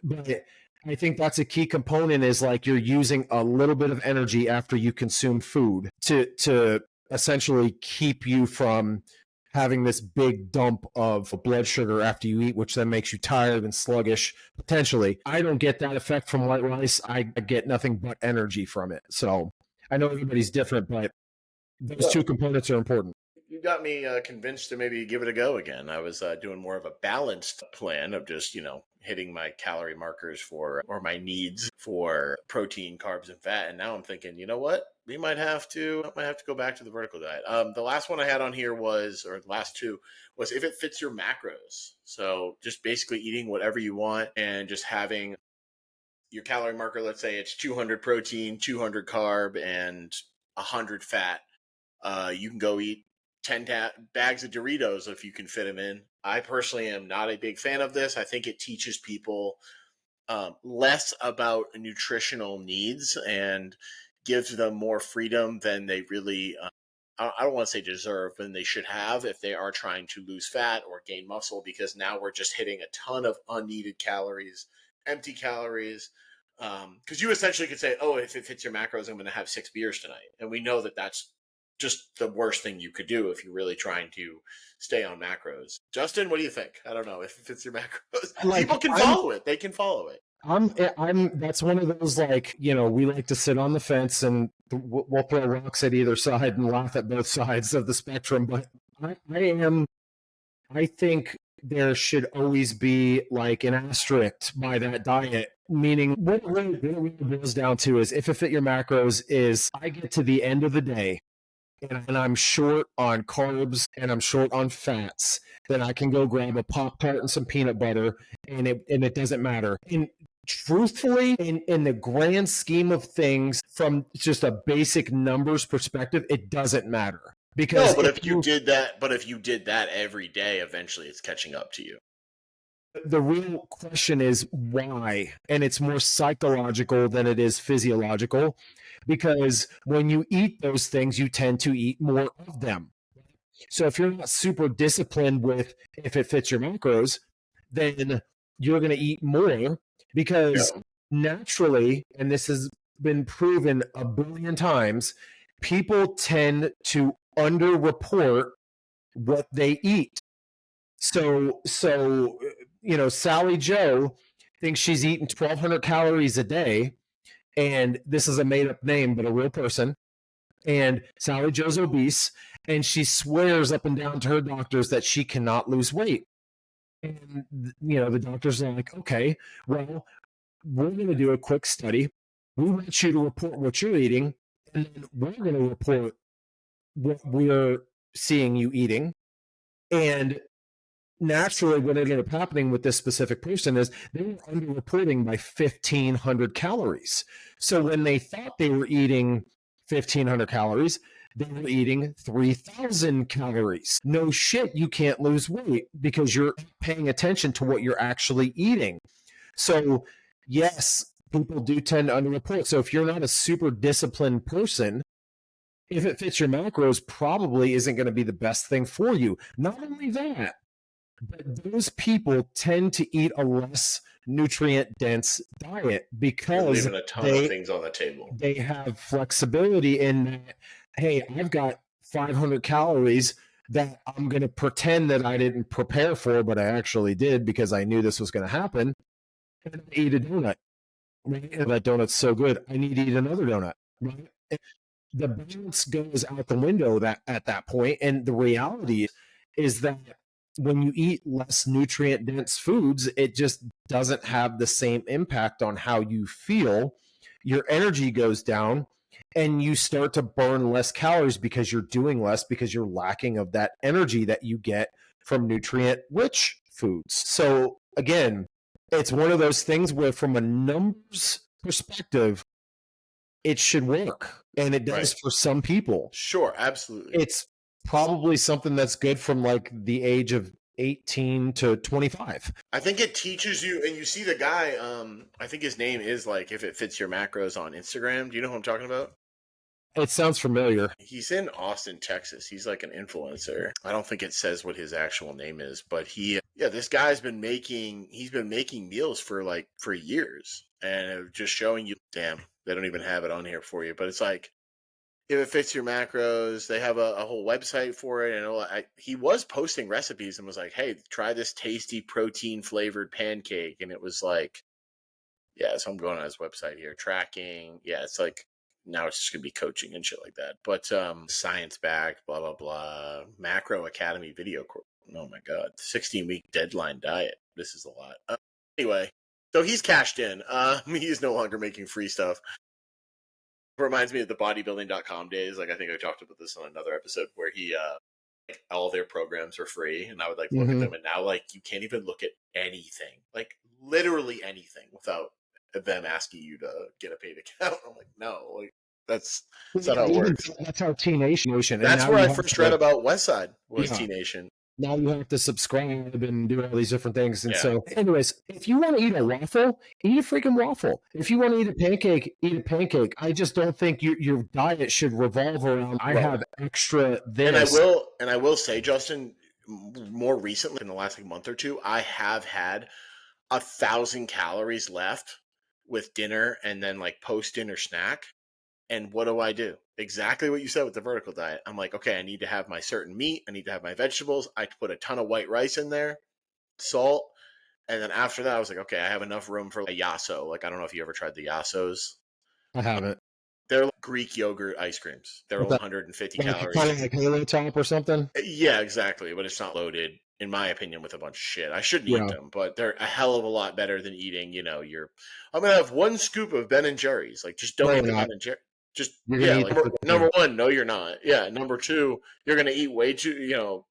But I think that's a key component, is like you're using a little bit of energy after you consume food to essentially keep you from having this big dump of blood sugar after you eat, which then makes you tired and sluggish, potentially. I don't get that effect from white rice. I get nothing but energy from it. So I know everybody's different, but those two components are important. You got me convinced to maybe give it a go again. I was doing more of a balanced plan of just, hitting my calorie markers or my needs for protein, carbs, and fat. And now I'm thinking, you know what? We might have to go back to the vertical diet. The last one I had on here the last two was if it fits your macros. So just basically eating whatever you want and just having your calorie marker. Let's say it's 200 protein, 200 carb, and 100 fat. You can go eat 10 bags of Doritos if you can fit them in. I personally am not a big fan of this. I think it teaches people less about nutritional needs and gives them more freedom than they really, I don't want to say deserve, than they should have if they are trying to lose fat or gain muscle, because now we're just hitting a ton of unneeded calories, empty calories. Because you essentially could say, oh, if it fits your macros, I'm going to have 6 beers tonight. And we know that that's just the worst thing you could do if you're really trying to stay on macros. Justin, what do you think? I don't know if it fits your macros. People can follow it. They can follow it. That's one of those, like, we like to sit on the fence and we'll throw rocks at either side and laugh at both sides of the spectrum. But I think there should always be like an asterisk by that diet, meaning what it really boils down to is if it fit your macros is I get to the end of the day and I'm short on carbs and I'm short on fats, then I can go grab a Pop-Tart and some peanut butter and it doesn't matter. And truthfully, in the grand scheme of things, from just a basic numbers perspective, it doesn't matter. Because but if you did that every day, eventually it's catching up to you. The real question is why, and it's more psychological than it is physiological, because when you eat those things, you tend to eat more of them. So if you're not super disciplined with if it fits your macros, then you're going to eat more because naturally, and this has been proven a billion times, people tend to underreport what they eat. So Sally Joe thinks she's eating 1,200 calories a day, and this is a made up name, but a real person. And Sally Joe's obese, and she swears up and down to her doctors that she cannot lose weight. And the doctors are like, okay, well, we're going to do a quick study. We want you to report what you're eating, and then we're going to report what we're seeing you eating. And naturally, what ended up happening with this specific person is they were underreporting by 1,500 calories. So when they thought they were eating 1,500 calories, they were eating 3,000 calories. No shit, you can't lose weight because you're paying attention to what you're actually eating. So yes, people do tend to underreport. So if you're not a super disciplined person, if it fits your macros, probably isn't going to be the best thing for you. Not only that, but those people tend to eat a less nutrient dense diet because you're leaving a ton of things on the table. They have flexibility in that, hey, I've got 500 calories that I'm going to pretend that I didn't prepare for, but I actually did because I knew this was going to happen. And I eat a donut. Right? And that donut's so good, I need to eat another donut. Right? The balance goes out the window at that point, and the reality is that when you eat less nutrient dense foods, it just doesn't have the same impact on how you feel. Your energy goes down and you start to burn less calories because you're doing less, because you're lacking of that energy that you get from nutrient rich foods. So again, it's one of those things where from a numbers perspective, it should work, and it does for some people. Sure, absolutely. It's probably something that's good from like the age of 18 to 25. I think it teaches you, and you see the guy, I think his name is like If It Fits Your Macros on Instagram. Do you know who I'm talking about? It sounds familiar. He's in Austin, Texas. He's like an influencer. I don't think it says what his actual name is, but this guy's been making meals for years, and just showing you, damn, they don't even have it on here for you, but it's like, if it fits your macros, they have a whole website for it. And he was posting recipes and was like, hey, try this tasty protein flavored pancake. And it was like, yeah, so I'm going on his website here, tracking. Yeah, it's like, now it's just going to be coaching and shit like that. But science backed, blah, blah, blah. Macro Academy video course. Oh my God. 16-week deadline diet. This is a lot. Anyway, so he's cashed in. He's no longer making free stuff. Reminds me of the bodybuilding.com days. Like, I think I talked about this on another episode where he all their programs are free, and I would like look at them, and now like you can't even look at anything, like literally anything, without them asking you to get a paid account. I'm like, no, like that's not how it works. That's how T-Nation. That's where I first read about Westside was T-Nation. Now you have to subscribe and do all these different things. And so anyways, if you want to eat a waffle, eat a freaking waffle. If you want to eat a pancake, eat a pancake. I just don't think your diet should revolve around, I have extra this. And I will say, Justin, more recently in the last month or two, I have had 1,000 calories left with dinner and then like post-dinner snack. And what do? Exactly what you said with the vertical diet. I'm like, okay, I need to have my certain meat. I need to have my vegetables. I put a ton of white rice in there, salt. And then after that, I was like, okay, I have enough room for a yasso. Like, I don't know if you ever tried the yassos. I haven't. They're like Greek yogurt ice creams. They're 150 calories. Kind of like Halo Top or something? Yeah, exactly. But it's not loaded, in my opinion, with a bunch of shit. I shouldn't eat them, but they're a hell of a lot better than eating, I'm going to have one scoop of Ben & Jerry's. Like, just don't eat Ben & Jerry's. Just, number one, no, you're not. Yeah, number two, you're going to eat way too,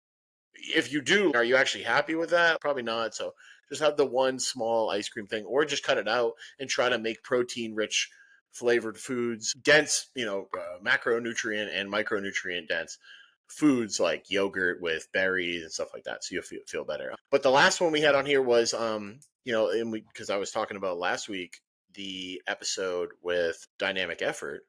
if you do, are you actually happy with that? Probably not. So just have the one small ice cream thing, or just cut it out and try to make protein-rich flavored foods, dense, macronutrient and micronutrient dense. foods like yogurt with berries and stuff like that, so you'll feel better. But the last one we had on here was because I was talking about last week the episode with dynamic effort,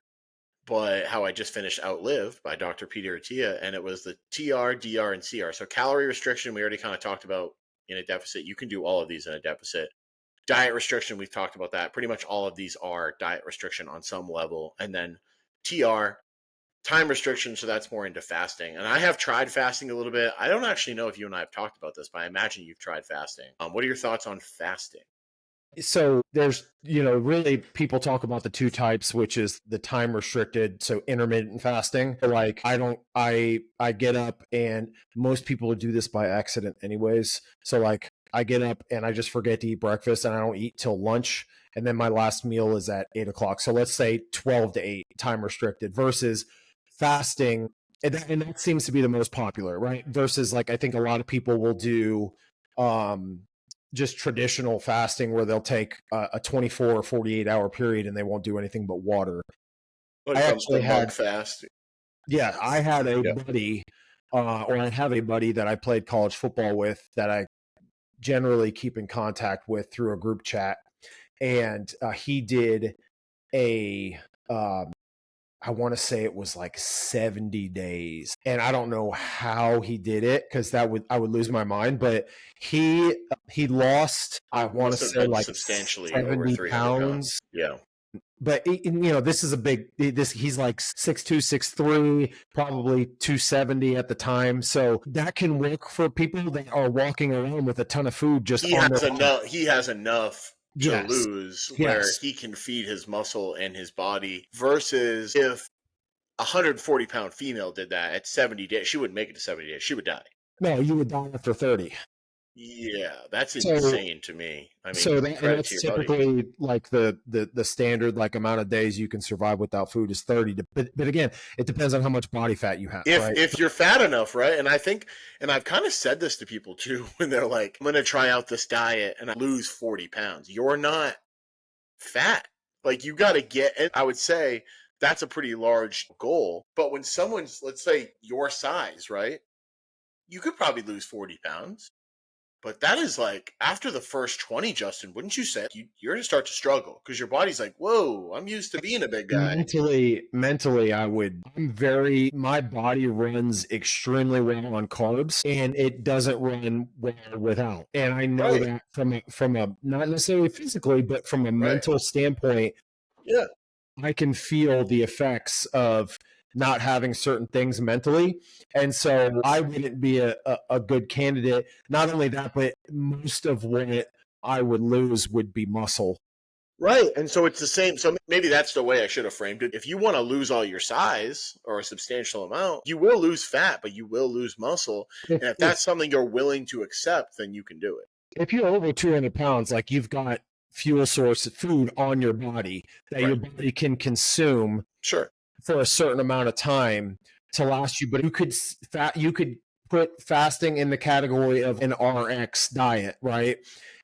but how I just finished Outlive by Dr. Peter Attia, and it was the TR, DR, and CR. So calorie restriction, we already kind of talked about in a deficit. You can do all of these in a deficit. Diet restriction, we've talked about that. Pretty much all of these are diet restriction on some level. And then TR, time restriction, so that's more into fasting. And I have tried fasting a little bit. I don't actually know if you and I have talked about this, but I imagine you've tried fasting. What are your thoughts on fasting? So there's, really people talk about the two types, which is the time restricted, so intermittent fasting. Like I get up, and most people do this by accident anyways. So like I get up and I just forget to eat breakfast, and I don't eat till lunch. And then my last meal is at 8:00. So let's say 12 to 8 time restricted versus fasting. And that seems to be the most popular, right? Versus like, I think a lot of people will do, just traditional fasting where they'll take a 24 or 48 hour period and they won't do anything but water. Like I actually had fast. Yeah, I had a buddy, or I have a buddy that I played college football with that I generally keep in contact with through a group chat, and he did a I want to say it was like 70 days. And I don't know how he did it, because I would lose my mind. But he lost, I want to say, like substantially 70 over 300 pounds. Yeah. But this is a big. He's like 6'2", 6'3", probably 270 at the time. So that can work for people that are walking around with a ton of food. He has enough to lose where he can feed his muscle and his body, versus if a 140-pound female did that at 70 days, she wouldn't make it to 70 days. She would die. No, you would die after 30. Yeah, that's insane to me. I mean, so that's typically like the standard like amount of days you can survive without food is 30. But again, it depends on how much body fat you have. If you're fat enough, right? And I think, and I've kind of said this to people too, when they're like, I'm going to try out this diet and I lose 40 pounds. You're not fat. Like, you got to get it. I would say that's a pretty large goal. But when someone's, let's say, your size, right? You could probably lose 40 pounds. But that is like, after the first 20, Justin, wouldn't you say you're going to start to struggle, because your body's like, whoa, I'm used to being a big guy. Mentally, my body runs extremely well on carbs, and it doesn't run well without. And I know that from a, not necessarily physically, but from a mental standpoint, I can feel the effects of not having certain things mentally. And so I wouldn't be a good candidate. Not only that, but most of what I would lose would be muscle. Right. And so it's the same. So maybe that's the way I should have framed it. If you want to lose all your size or a substantial amount, you will lose fat, but you will lose muscle. And if that's something you're willing to accept, then you can do it. If you're over 200 pounds, like, you've got fuel source food on your body that your body can consume. Sure. For a certain amount of time to last you, but you could put fasting in the category of an RX diet, right?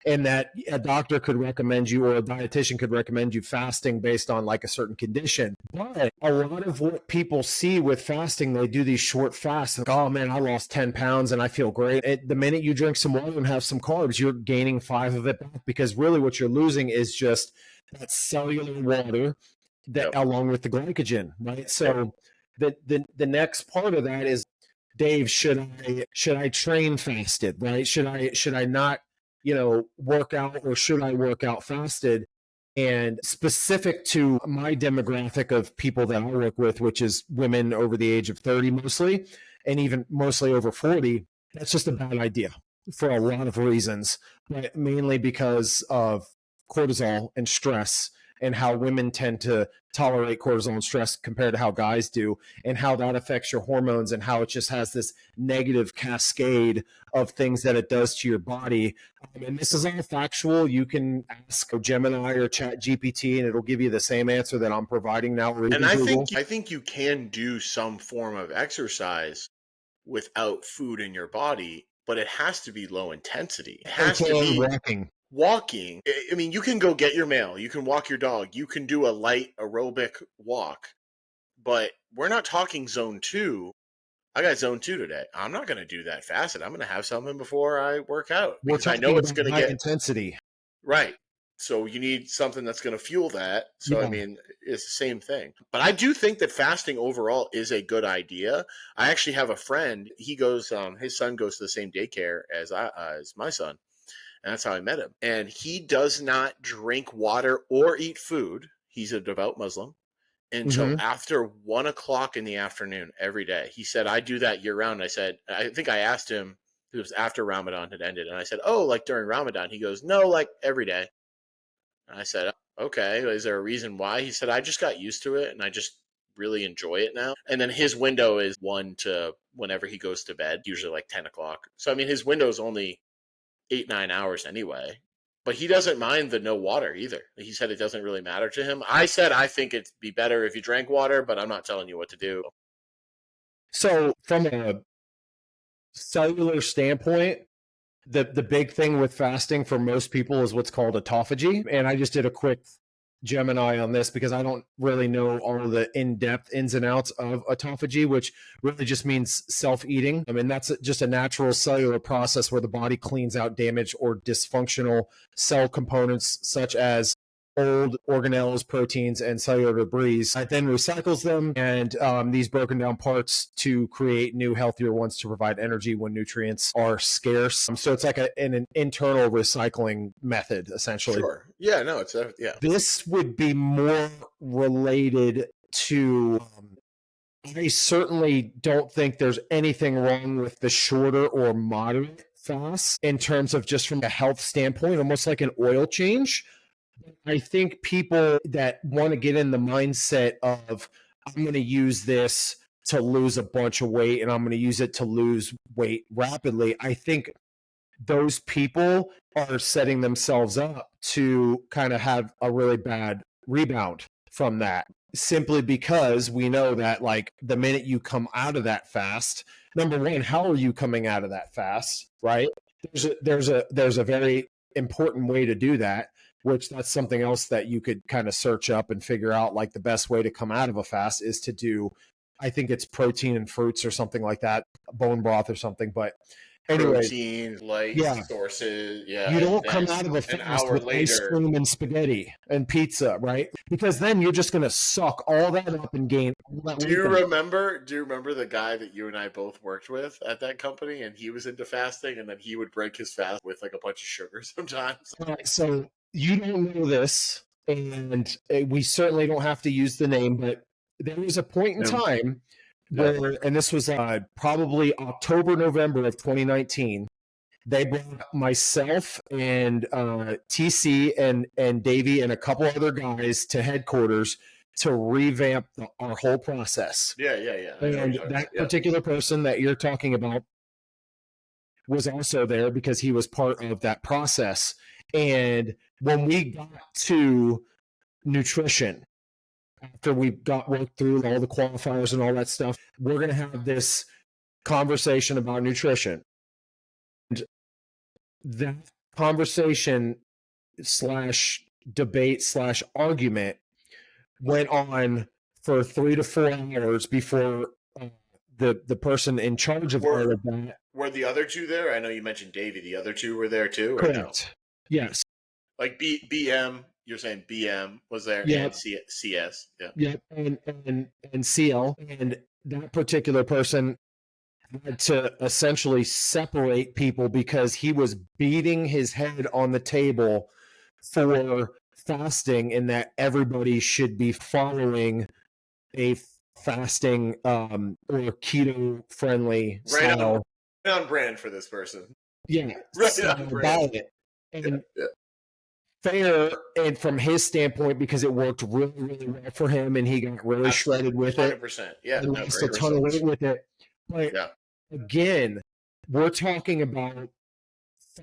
And that a doctor could recommend you, or a dietitian could recommend you fasting based on like a certain condition. But a lot of what people see with fasting, they do these short fasts, like, oh man, I lost 10 pounds and I feel great. The minute you drink some water and have some carbs, you're gaining 5 of it back, because really what you're losing is just that cellular water that along with the glycogen, right? So the next part of that is, Dave, should I train fasted, right? Should I not, work out, or should I work out fasted? And specific to my demographic of people that I work with, which is women over the age of 30 mostly, and even mostly over 40, that's just a bad idea for a lot of reasons, but mainly because of cortisol and stress, and how women tend to tolerate cortisol and stress compared to how guys do, and how that affects your hormones, and how it just has this negative cascade of things that it does to your body. And this is all factual. You can ask Gemini or Chat GPT, and it'll give you the same answer that I'm providing now. And I think you can do some form of exercise without food in your body, but it has to be low intensity. It has to be walking. I mean, you can go get your mail, you can walk your dog, you can do a light aerobic walk, but we're not talking zone 2 I got zone 2 today. I'm not going to do that fasted. I'm going to have something before I work out because I know it's going to get intensity. Right. So you need something that's going to fuel that. So, I mean, it's the same thing. But I do think that fasting overall is a good idea. I actually have a friend. He goes, his son goes to the same daycare as my son. And that's how I met him. And he does not drink water or eat food. He's a devout Muslim until after 1 o'clock in the afternoon every day. He said, I do that year round. I said, I think I asked him, it was after Ramadan had ended. And I said, oh, like during Ramadan? He goes, no, like every day. And I said, okay, is there a reason why? He said, I just got used to it and I just really enjoy it now. And then his window is 1 to whenever he goes to bed, usually like 10 o'clock. So, I mean, his window is only 8-9 hours anyway. But he doesn't mind the no water either. He said it doesn't really matter to him. I said I think it'd be better if you drank water, but I'm not telling you what to do. So from a cellular standpoint, the big thing with fasting for most people is what's called autophagy. And I just did a quick Gemini on this because I don't really know all of the in-depth ins and outs of autophagy, which really just means self-eating. I mean, that's just a natural cellular process where the body cleans out damaged or dysfunctional cell components such as old organelles, proteins, and cellular debris. It then recycles them and these broken down parts to create new, healthier ones to provide energy when nutrients are scarce. So it's like an internal recycling method, essentially. Sure. Yeah, no, it's yeah. This would be more related to I certainly don't think there's anything wrong with the shorter or moderate fast in terms of just from a health standpoint, almost like an oil change. I think people that want to get in the mindset of, I'm going to use this to lose a bunch of weight and I'm going to use it to lose weight rapidly. I think those people are setting themselves up to kind of have a really bad rebound from that, simply because we know that like the minute you come out of that fast, number one, how are you coming out of that fast, right? There's a very important way to do that, which that's something else that you could kind of search up and figure out. Like the best way to come out of a fast is to do, I think it's protein and fruits or something like that, bone broth or something. But anyway, protein, light sources. Yeah, you don't come out of a fast with ice cream and spaghetti and pizza, right? Because then you're just going to suck all that up and gain all that. Do you remember the guy that you and I both worked with at that company, and he was into fasting, and then he would break his fast with like a bunch of sugar sometimes? So you don't know this, and we certainly don't have to use the name, but there was a point in time where, and this was probably October, November of 2019, they brought myself and TC and Davey and a couple other guys to headquarters to revamp our whole process. Yeah. And that particular person that you're talking about was also there because he was part of that process. And when we got to nutrition, after we worked through all the qualifiers and all that stuff, we're going to have this conversation about nutrition. And that conversation / debate / argument went on for 3 to 4 hours before the person in charge of all of that. Were the other two there? I know you mentioned Davey. The other two were there too? Correct. No? Yes. Like BM, you're saying BM was there, and CS. Yeah, and CL. And that particular person had to essentially separate people because he was beating his head on the table for fasting, and that everybody should be following a fasting or keto friendly style. Right on brand for this person. Yeah, right on brand. And fair, and from his standpoint, because it worked really, really well for him, and he got really shredded with 100%. it. Yeah, and lost a ton of weight with it. But again, we're talking about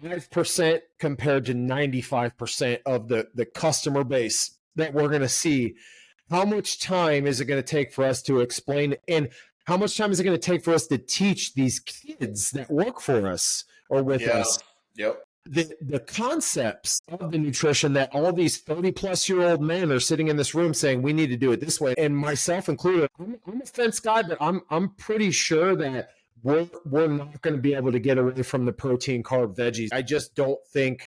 5% compared to 95% of the customer base that we're going to see. How much time is it going to take for us to explain, and how much time is it going to take for us to teach these kids that work for us or with us? Yep. the concepts of the nutrition that all these 30 plus year old men are sitting in this room saying we need to do it this way, and myself included. I'm a fence guy, but I'm pretty sure that we're not going to be able to get away from the protein, carb, veggies. I just don't think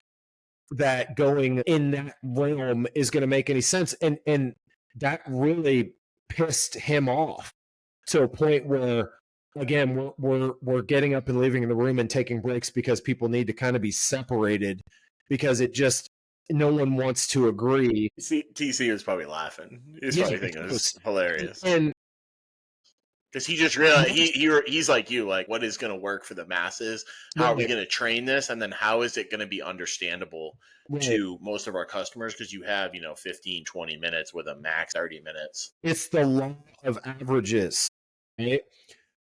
that going in that realm is going to make any sense, and that really pissed him off to a point where, again, we're getting up and leaving the room and taking breaks because people need to kind of be separated, because it just, no one wants to agree. See, TC was probably laughing. He's probably thinking it was hilarious. And because he just realized he's like you, like, what is going to work for the masses? How are we going to train this? And then how is it going to be understandable to most of our customers? Because you have, 15, 20 minutes with a max 30 minutes. It's the law of averages, right?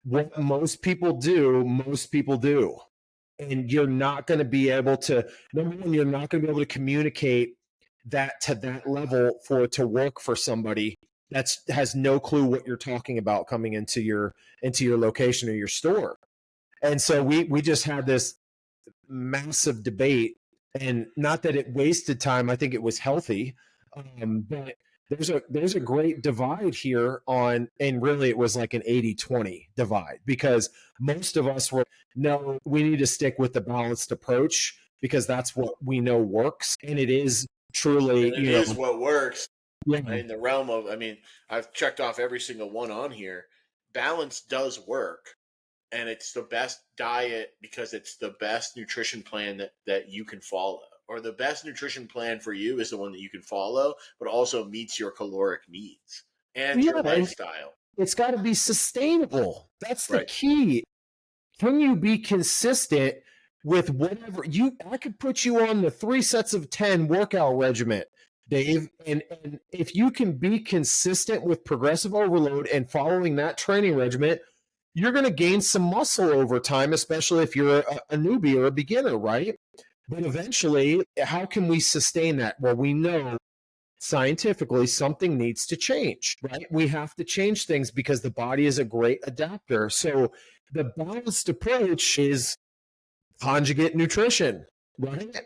What most people do. And you're not going to be able to, number one, you're not going to be able to communicate that to that level for it to work for somebody that has no clue what you're talking about coming into your location or your store. And so we just had this massive debate, and not that it wasted time. I think it was healthy. But there's a great divide here on, and really it was like an 80-20 divide, because most of us were, no, we need to stick with the balanced approach because that's what we know works. And it is truly, it is what works. Yeah. In the realm of, I've checked off every single one on here. Balance does work, and it's the best diet because it's the best nutrition plan that you can follow. Or the best nutrition plan for you is the one that you can follow, but also meets your caloric needs and your lifestyle. It's got to be sustainable. That's the key. Can you be consistent with whatever I could put you on the 3 sets of 10 workout regimen, Dave, and if you can be consistent with progressive overload and following that training regimen, you're going to gain some muscle over time, especially if you're a newbie or a beginner, right? But eventually, how can we sustain that? Well, we know scientifically something needs to change, right? We have to change things because the body is a great adapter. So the balanced approach is conjugate nutrition, right?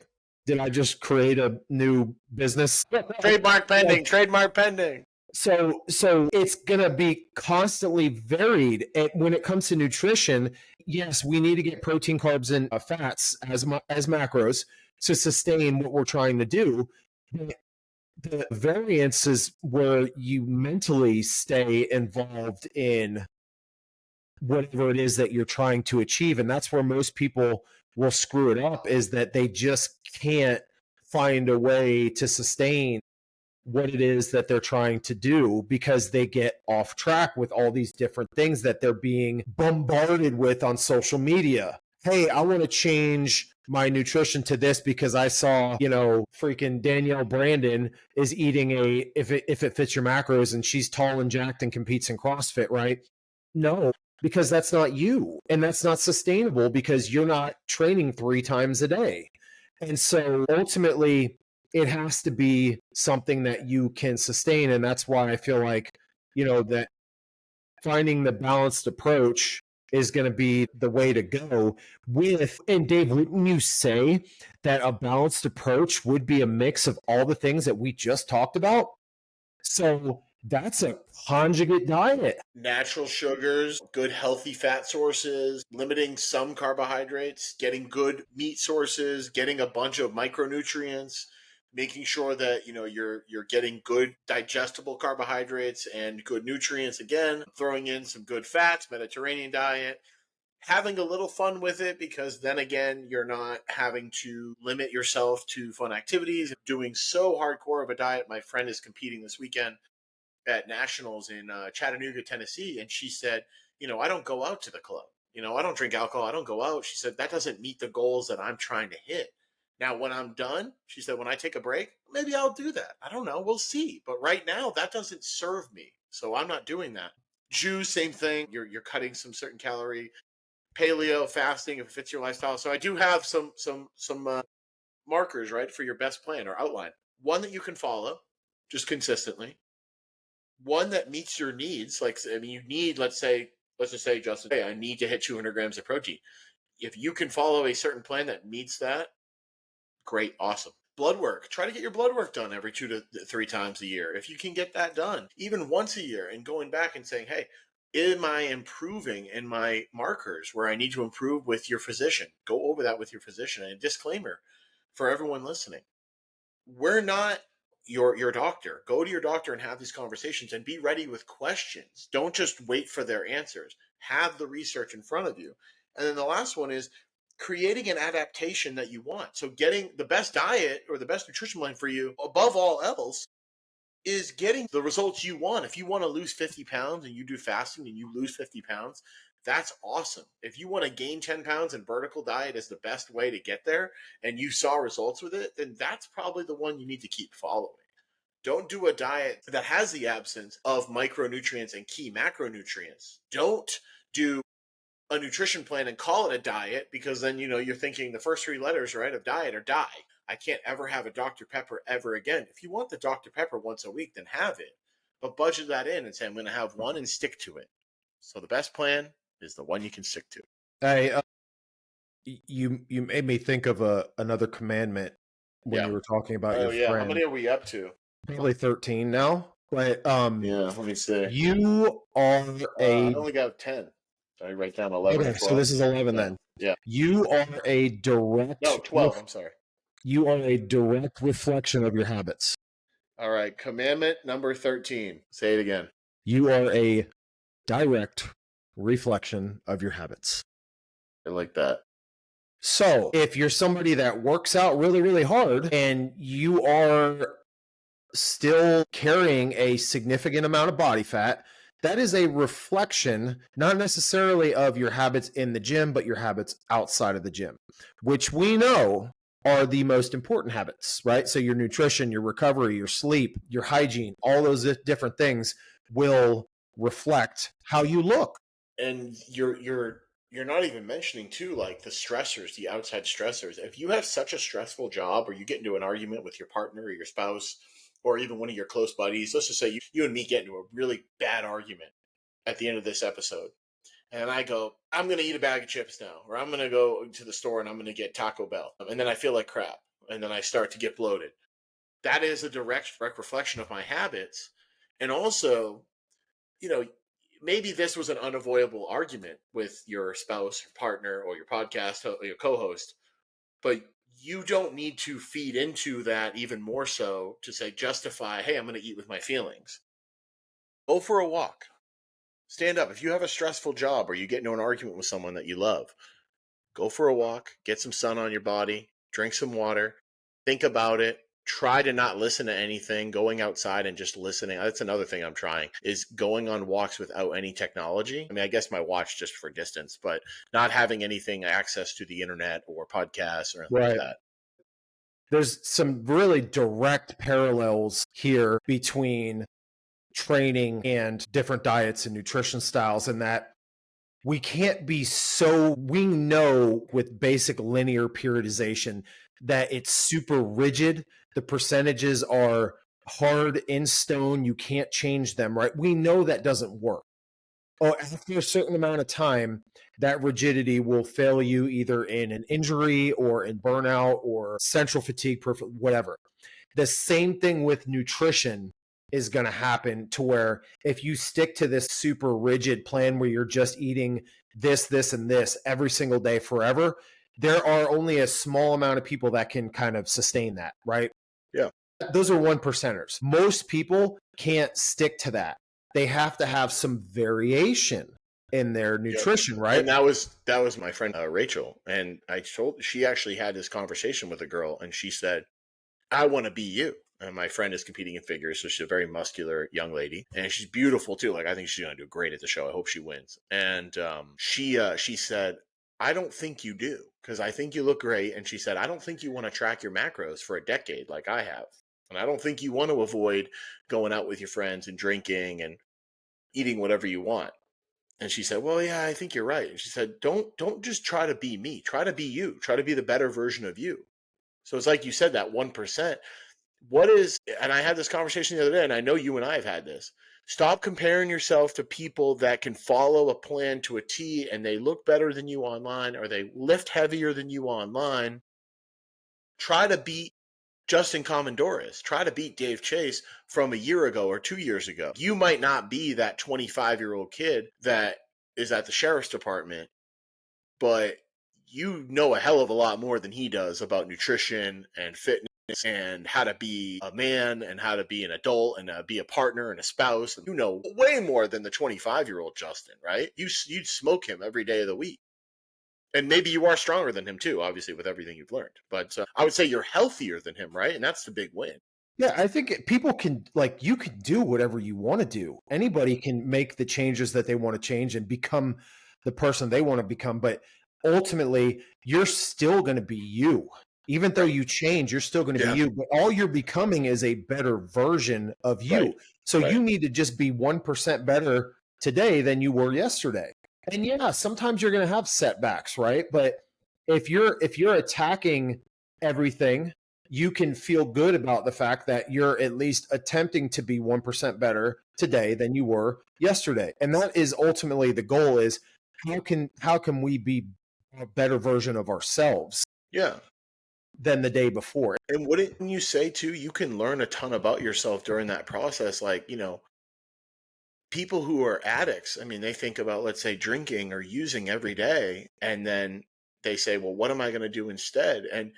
Did I just create a new business? Trademark pending. Trademark pending. So it's going to be constantly varied. And when it comes to nutrition, yes, we need to get protein, carbs, and fats as macros to sustain what we're trying to do. The variance is where you mentally stay involved in whatever it is that you're trying to achieve. And that's where most people will screw it up, is that they just can't find a way to sustain what it is that they're trying to do, because they get off track with all these different things that they're being bombarded with on social media. Hey, I want to change my nutrition to this because I saw, freaking Danielle Brandon is eating if it fits your macros, and she's tall and jacked and competes in CrossFit, right? No, because that's not you, and that's not sustainable because you're not training 3 times a day. And so ultimately, it has to be something that you can sustain. And that's why I feel like, that finding the balanced approach is going to be the way to go with. And Dave, wouldn't you say that a balanced approach would be a mix of all the things that we just talked about? So that's a conjugate diet. Natural sugars, good healthy fat sources, limiting some carbohydrates, getting good meat sources, getting a bunch of micronutrients, making sure that you're getting good digestible carbohydrates and good nutrients, again, throwing in some good fats, Mediterranean diet, having a little fun with it, because then again, you're not having to limit yourself to fun activities, doing so hardcore of a diet. My friend is competing this weekend at nationals in Chattanooga, Tennessee, and she said, I don't go out to the club. I don't drink alcohol. I don't go out. She said, that doesn't meet the goals that I'm trying to hit. Now, when I'm done, she said, when I take a break, maybe I'll do that. I don't know. We'll see. But right now, that doesn't serve me. So I'm not doing that. Jews, same thing. You're cutting some certain calorie, paleo, fasting, if it fits your lifestyle. So I do have some markers, right, for your best plan or outline. One that you can follow just consistently. One that meets your needs. You need, let's just say, Justin, hey, I need to hit 200 grams of protein. If you can follow a certain plan that meets that, Great. Awesome. Blood work. Try to get your blood work done every 2 to 3 times a year. If you can get that done, even once a year, and going back and saying, hey, am I improving in my markers where I need to improve with your physician? Go over that with your physician. And a disclaimer for everyone listening. We're not your doctor. Go to your doctor and have these conversations and be ready with questions. Don't just wait for their answers. Have the research in front of you. And then the last one is creating an adaptation that you want. So getting the best diet or the best nutrition plan for you above all else is getting the results you want. If you want to lose 50 pounds and you do fasting and you lose 50 pounds, that's awesome. If you want to gain 10 pounds and vertical diet is the best way to get there and you saw results with it, then that's probably the one you need to keep following. Don't do a diet that has the absence of micronutrients and key macronutrients. Don't do a nutrition plan and call it a diet, because then, you're thinking the first 3 letters, right, of diet are die. I can't ever have a Dr. Pepper ever again. If you want the Dr. Pepper once a week, then have it. But budget that in and say, I'm going to have one and stick to it. So the best plan is the one you can stick to. Hey, you made me think of another commandment when you were talking about your friend. How many are we up to? Probably 13 now. But let me see. You are I only got 10. So I write down 11. Okay, so this is 11 then. Yeah. You are a direct. No, 12. I'm sorry. You are a direct reflection of your habits. All right. Commandment number 13. Say it again. You are a direct reflection of your habits. I like that. So if you're somebody that works out really, really hard and you are still carrying a significant amount of body fat, that is a reflection, not necessarily of your habits in the gym, but your habits outside of the gym, which we know are the most important habits, right? So your nutrition, your recovery, your sleep, your hygiene, all those different things will reflect how you look. And you're not even mentioning too, like the stressors, the outside stressors. If you have such a stressful job, or you get into an argument with your partner or your spouse, or even one of your close buddies, let's just say you and me get into a really bad argument at the end of this episode. And I go, I'm going to eat a bag of chips now, or I'm going to go to the store and I'm going to get Taco Bell. And then I feel like crap. And then I start to get bloated. That is a direct reflection of my habits. And also, maybe this was an unavoidable argument with your spouse or partner or your podcast or your co-host, but you don't need to feed into that even more so to say, justify, hey, I'm going to eat with my feelings. Go for a walk. Stand up. If you have a stressful job or you get into an argument with someone that you love, go for a walk, get some sun on your body, drink some water, think about it. Try to not listen to anything, going outside and just listening. That's another thing I'm trying, is going on walks without any technology. I mean, I guess my watch just for distance, but not having anything access to the internet or podcasts or anything like that. There's some really direct parallels here between training and different diets and nutrition styles, and that we can't be we know with basic linear periodization that it's super rigid. The percentages are hard in stone. You can't change them, right? We know that doesn't work. After a certain amount of time, that rigidity will fail you either in an injury or in burnout or central fatigue, whatever. The same thing with nutrition is going to happen, to where if you stick to this super rigid plan where you're just eating this, this, and this every single day forever, there are only a small amount of people that can kind of sustain that, right? Yeah. Those are 1%ers. Most people can't stick to that. They have to have some variation in their nutrition, right? And that was my friend Rachel, and she actually had this conversation with a girl, and she said, I want to be you. And my friend is competing in figures, so she's a very muscular young lady, and she's beautiful too. Like, I think she's going to do great at the show. I hope she wins. And she said, I don't think you do, because I think you look great. And she said, I don't think you want to track your macros for a decade like I have. And I don't think you want to avoid going out with your friends and drinking and eating whatever you want. And she said, well, yeah, I think you're right. And she said, don't just try to be me. Try to be you. Try to be the better version of you. So it's like you said, that 1%. And I had this conversation the other day, and I know you and I have had this. Stop comparing yourself to people that can follow a plan to a T and they look better than you online, or they lift heavier than you online. Try to beat Justin Commandoris. Try to beat Dave Chase from a year ago or 2 years ago. You might not be that 25-year-old kid that is at the sheriff's department, but you know a hell of a lot more than he does about nutrition and fitness and how to be a man and how to be an adult and be a partner and a spouse. You know way more than the 25-year-old Justin, right? You'd smoke him every day of the week. And maybe you are stronger than him too, obviously, with everything you've learned. But I would say you're healthier than him, right? And that's the big win. Yeah, I think people can, like, you can do whatever you want to do. Anybody can make the changes that they want to change and become the person they want to become. But ultimately, you're still going to be you. Even though you change, you're still going to be you. But all you're becoming is a better version of you. Right. So you need to just be 1% better today than you were yesterday. And yeah, sometimes you're going to have setbacks, right? But if you're attacking everything, you can feel good about the fact that you're at least attempting to be 1% better today than you were yesterday. And that is ultimately the goal, is how can we be a better version of ourselves than the day before. And wouldn't you say too, you can learn a ton about yourself during that process. Like, you know, people who are addicts, I mean, they think about, let's say, drinking or using every day, and then they say, well, what am I going to do instead? And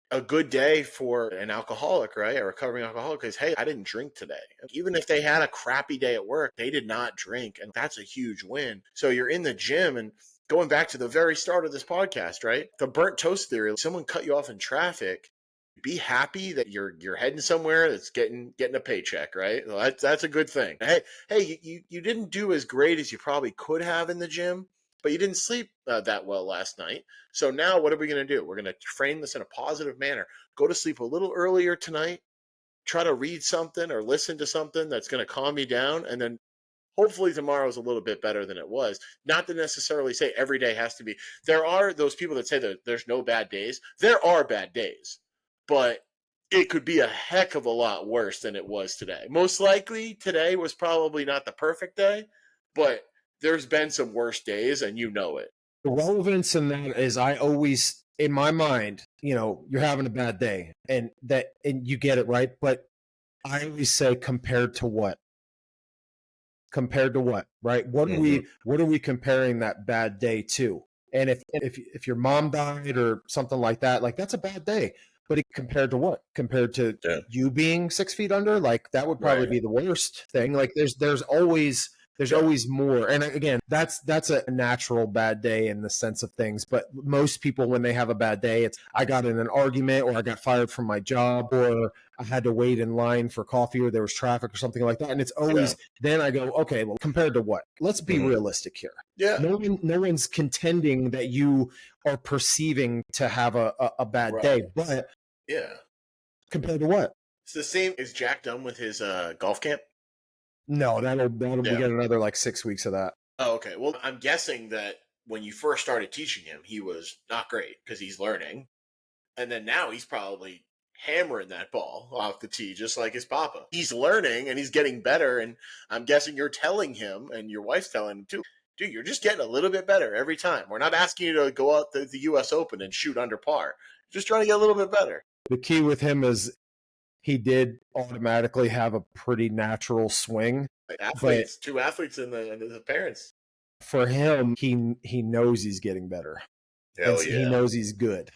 a good day for an alcoholic, right, a recovering alcoholic, is, hey, I didn't drink today. Even if they had a crappy day at work, they did not drink, and that's a huge win. So you're in the gym, and going back to the very start of this podcast, right, the burnt toast theory, someone cut you off in traffic, be happy that you're heading somewhere that's getting a paycheck, right? Well, that's a good thing. Hey, you didn't do as great as you probably could have in the gym, but you didn't sleep that well last night. So now what are we going to do? We're going to frame this in a positive manner. Go to sleep a little earlier tonight. Try to read something or listen to something that's going to calm you down, and then hopefully tomorrow is a little bit better than it was. Not to necessarily say every day has to be. There are those people that say that there's no bad days. There are bad days, but it could be a heck of a lot worse than it was today. Most likely today was probably not the perfect day, but there's been some worse days, and you know it. The relevance in that is, I always, in my mind, you know, you're having a bad day, and you get it, right? But I always say, compared to what? Compared to what, right? What are we comparing that bad day to? And if your mom died or something like that, like, that's a bad day. But compared to what? Compared to you being 6 feet under, like, that would probably be the worst thing. Like, there's always more. And again, that's a natural bad day in the sense of things. But most people, when they have a bad day, it's, I got in an argument, or I got fired from my job, or I had to wait in line for coffee, or there was traffic or something like that. And it's always, then I go, okay, well, compared to what? Let's be realistic here. Yeah. No one's contending that you are perceiving to have a bad day, but compared to what? It's the same. Is Jack done with his golf camp? No, that'll we get another like 6 weeks of that. Oh, okay. Well, I'm guessing that when you first started teaching him, he was not great because he's learning. And then now he's probably hammering that ball off the tee just like his papa. He's learning and he's getting better. And I'm guessing you're telling him, and your wife's telling him too, dude, you're just getting a little bit better every time. We're not asking you to go out the U.S. Open and shoot under par. Just trying to get a little bit better. The key with him is he did automatically have a pretty natural swing. Athletes, two athletes and the parents. For him, he knows he's getting better. He knows he's good.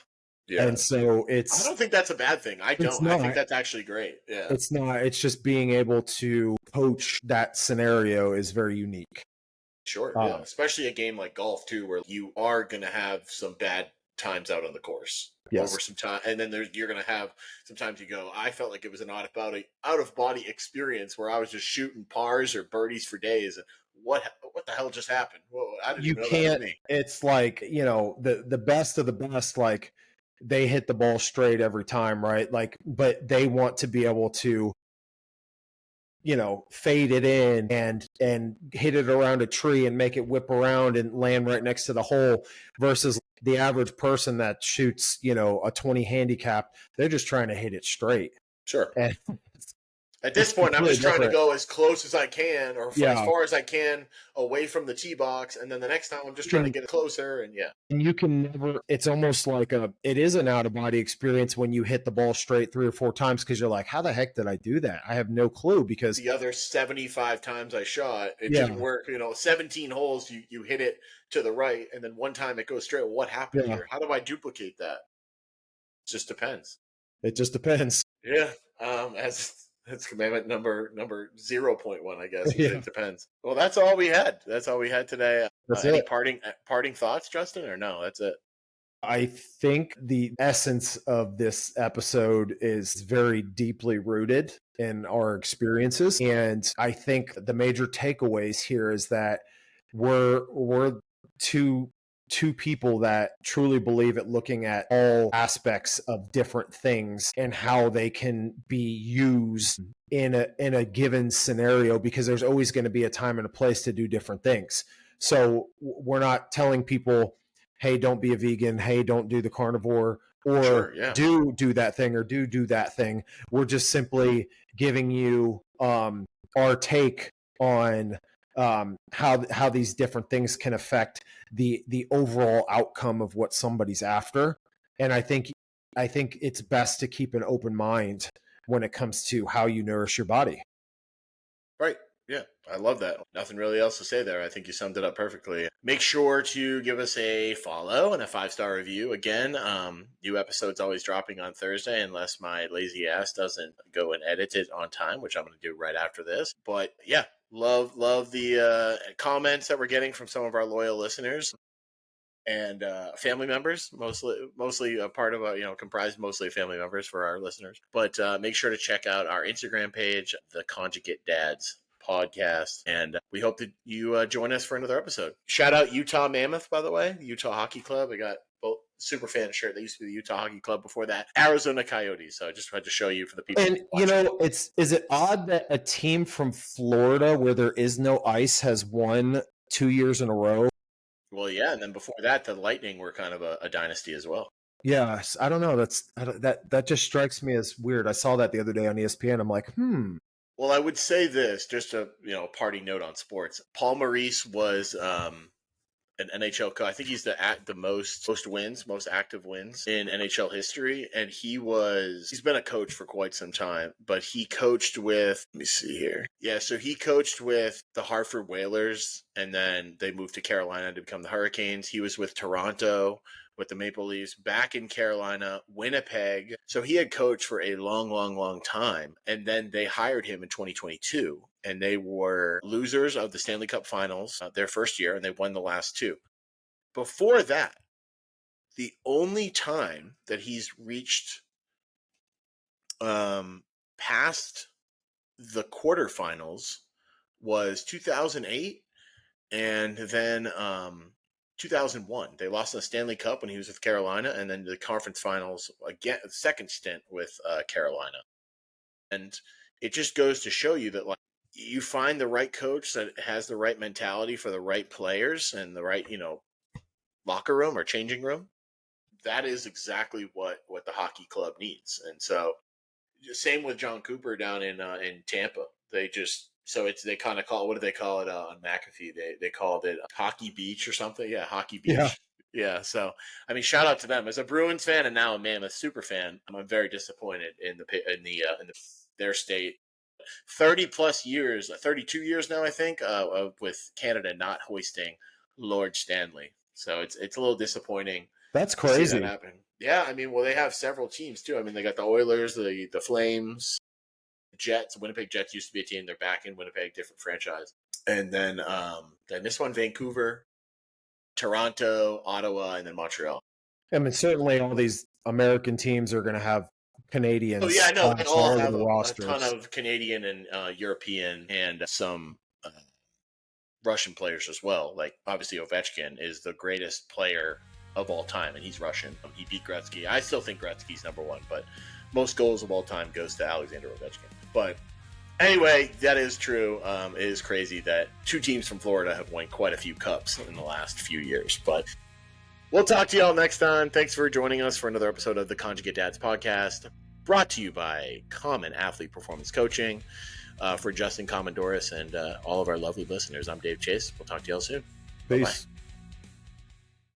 Yeah. And so I don't think that's a bad thing. I don't. I think that's actually great. Yeah. It's not. It's just being able to coach that scenario is very unique. Sure. Yeah. Especially a game like golf too, where you are going to have some bad times out on the course. Yes. Over some time, and then you're going to have sometimes you go, I felt like it was an out of body experience where I was just shooting pars or birdies for days. And what the hell just happened? Whoa, I didn't even know that was me. It's like, you know, the best of the best, like, they hit the ball straight every time, right? Like, but they want to be able to, you know, fade it in and hit it around a tree and make it whip around and land right next to the hole, versus the average person that shoots, you know, a 20 handicap. They're just trying to hit it straight. Sure. And At this point, I'm just trying to go as close as I can, or as far as I can away from the tee box, and then the next time I'm just trying to get closer, and And you can never, it's almost like it is an out-of-body experience when you hit the ball straight 3 or 4 times, because you're like, how the heck did I do that? I have no clue, because the other 75 times I shot, it didn't work. 17 holes, you hit it to the right, and then one time it goes straight. Well, what happened here? How do I duplicate that? It just depends. It just depends. Yeah. That's commandment number 0.1, I guess. It depends. Well, that's all we had. That's all we had today. Any parting thoughts, Justin, or no? That's it. I think the essence of this episode is very deeply rooted in our experiences. And I think the major takeaways here is that we're two people that truly believe at looking at all aspects of different things and how they can be used in a given scenario, because there's always going to be a time and a place to do different things. So we're not telling people, hey, don't be a vegan, hey, don't do the carnivore, or do that thing, or do that thing. We're just simply giving you our take on how these different things can affect the overall outcome of what somebody's after. And I think it's best to keep an open mind when it comes to how you nourish your body. Right. Yeah, I love that. Nothing really else to say there. I think you summed it up perfectly. Make sure to give us a follow and a 5-star review. Again, new episodes always dropping on Thursday, unless my lazy ass doesn't go and edit it on time, which I'm going to do right after this. But yeah, love the comments that we're getting from some of our loyal listeners and family members, mostly a part of comprised mostly family members for our listeners. But make sure to check out our Instagram page, the Conjugate Dads Podcast, and we hope that you join us for another episode. Shout out Utah Mammoth, by the way, the Utah Hockey Club. I got both super fan shirt. They used to be the Utah Hockey Club before that. Arizona Coyotes. So I just had to show you for the people. And is it odd that a team from Florida, where there is no ice, has won 2 years in a row? Well, yeah, and then before that, the Lightning were kind of a dynasty as well. Yeah, I don't know. That just strikes me as weird. I saw that the other day on ESPN. I'm like, Well, I would say this, just a party note on sports. Paul Maurice was an NHL coach. I think he's the most wins, most active wins in NHL history, and he's been a coach for quite some time. But he coached with, let me see here. Yeah, so he coached with the Hartford Whalers, and then they moved to Carolina to become the Hurricanes. He was with Toronto, with the Maple Leafs, back in Carolina, Winnipeg. So he had coached for a long, long, long time. And then they hired him in 2022, and they were losers of the Stanley Cup Finals their first year, and they won the last 2. Before that, the only time that he's reached past the quarterfinals was 2008, and then 2001. They lost the Stanley Cup when he was with Carolina, and then the conference finals again, second stint with Carolina. And it just goes to show you that, like, you find the right coach that has the right mentality for the right players and the right, locker room or changing room. That is exactly what the hockey club needs. And so, same with John Cooper down in Tampa. They kind of call it, what do they call it on McAfee? They called it Hockey Beach or something. Yeah, Hockey Beach. Yeah. So, I mean, shout out to them. As a Bruins fan and now a Mammoth super fan, I'm very disappointed in their state. 30 plus years, 32 years now, I think, with Canada not hoisting Lord Stanley. So it's a little disappointing. That's crazy. To see that happen. Yeah, I mean, well, they have several teams too. I mean, they got the Oilers, the Flames, Jets. Winnipeg Jets used to be a team. They're back in Winnipeg, different franchise. And then this one, Vancouver, Toronto, Ottawa, and then Montreal. I mean, certainly all these American teams are going to have Canadians. Oh yeah, no, they all have a ton of Canadian and European and some Russian players as well. Like, obviously Ovechkin is the greatest player of all time, and he's Russian. He beat Gretzky. I still think Gretzky's number one, but most goals of all time goes to Alexander Ovechkin. But anyway, that is true. It is crazy that 2 teams from Florida have won quite a few cups in the last few years. But we'll talk to y'all next time. Thanks for joining us for another episode of the Conjugate Dads Podcast. brought to you by Common Athlete Performance Coaching. For Justin Commandoris and all of our lovely listeners, I'm Dave Chase. We'll talk to y'all soon. Peace. Bye-bye.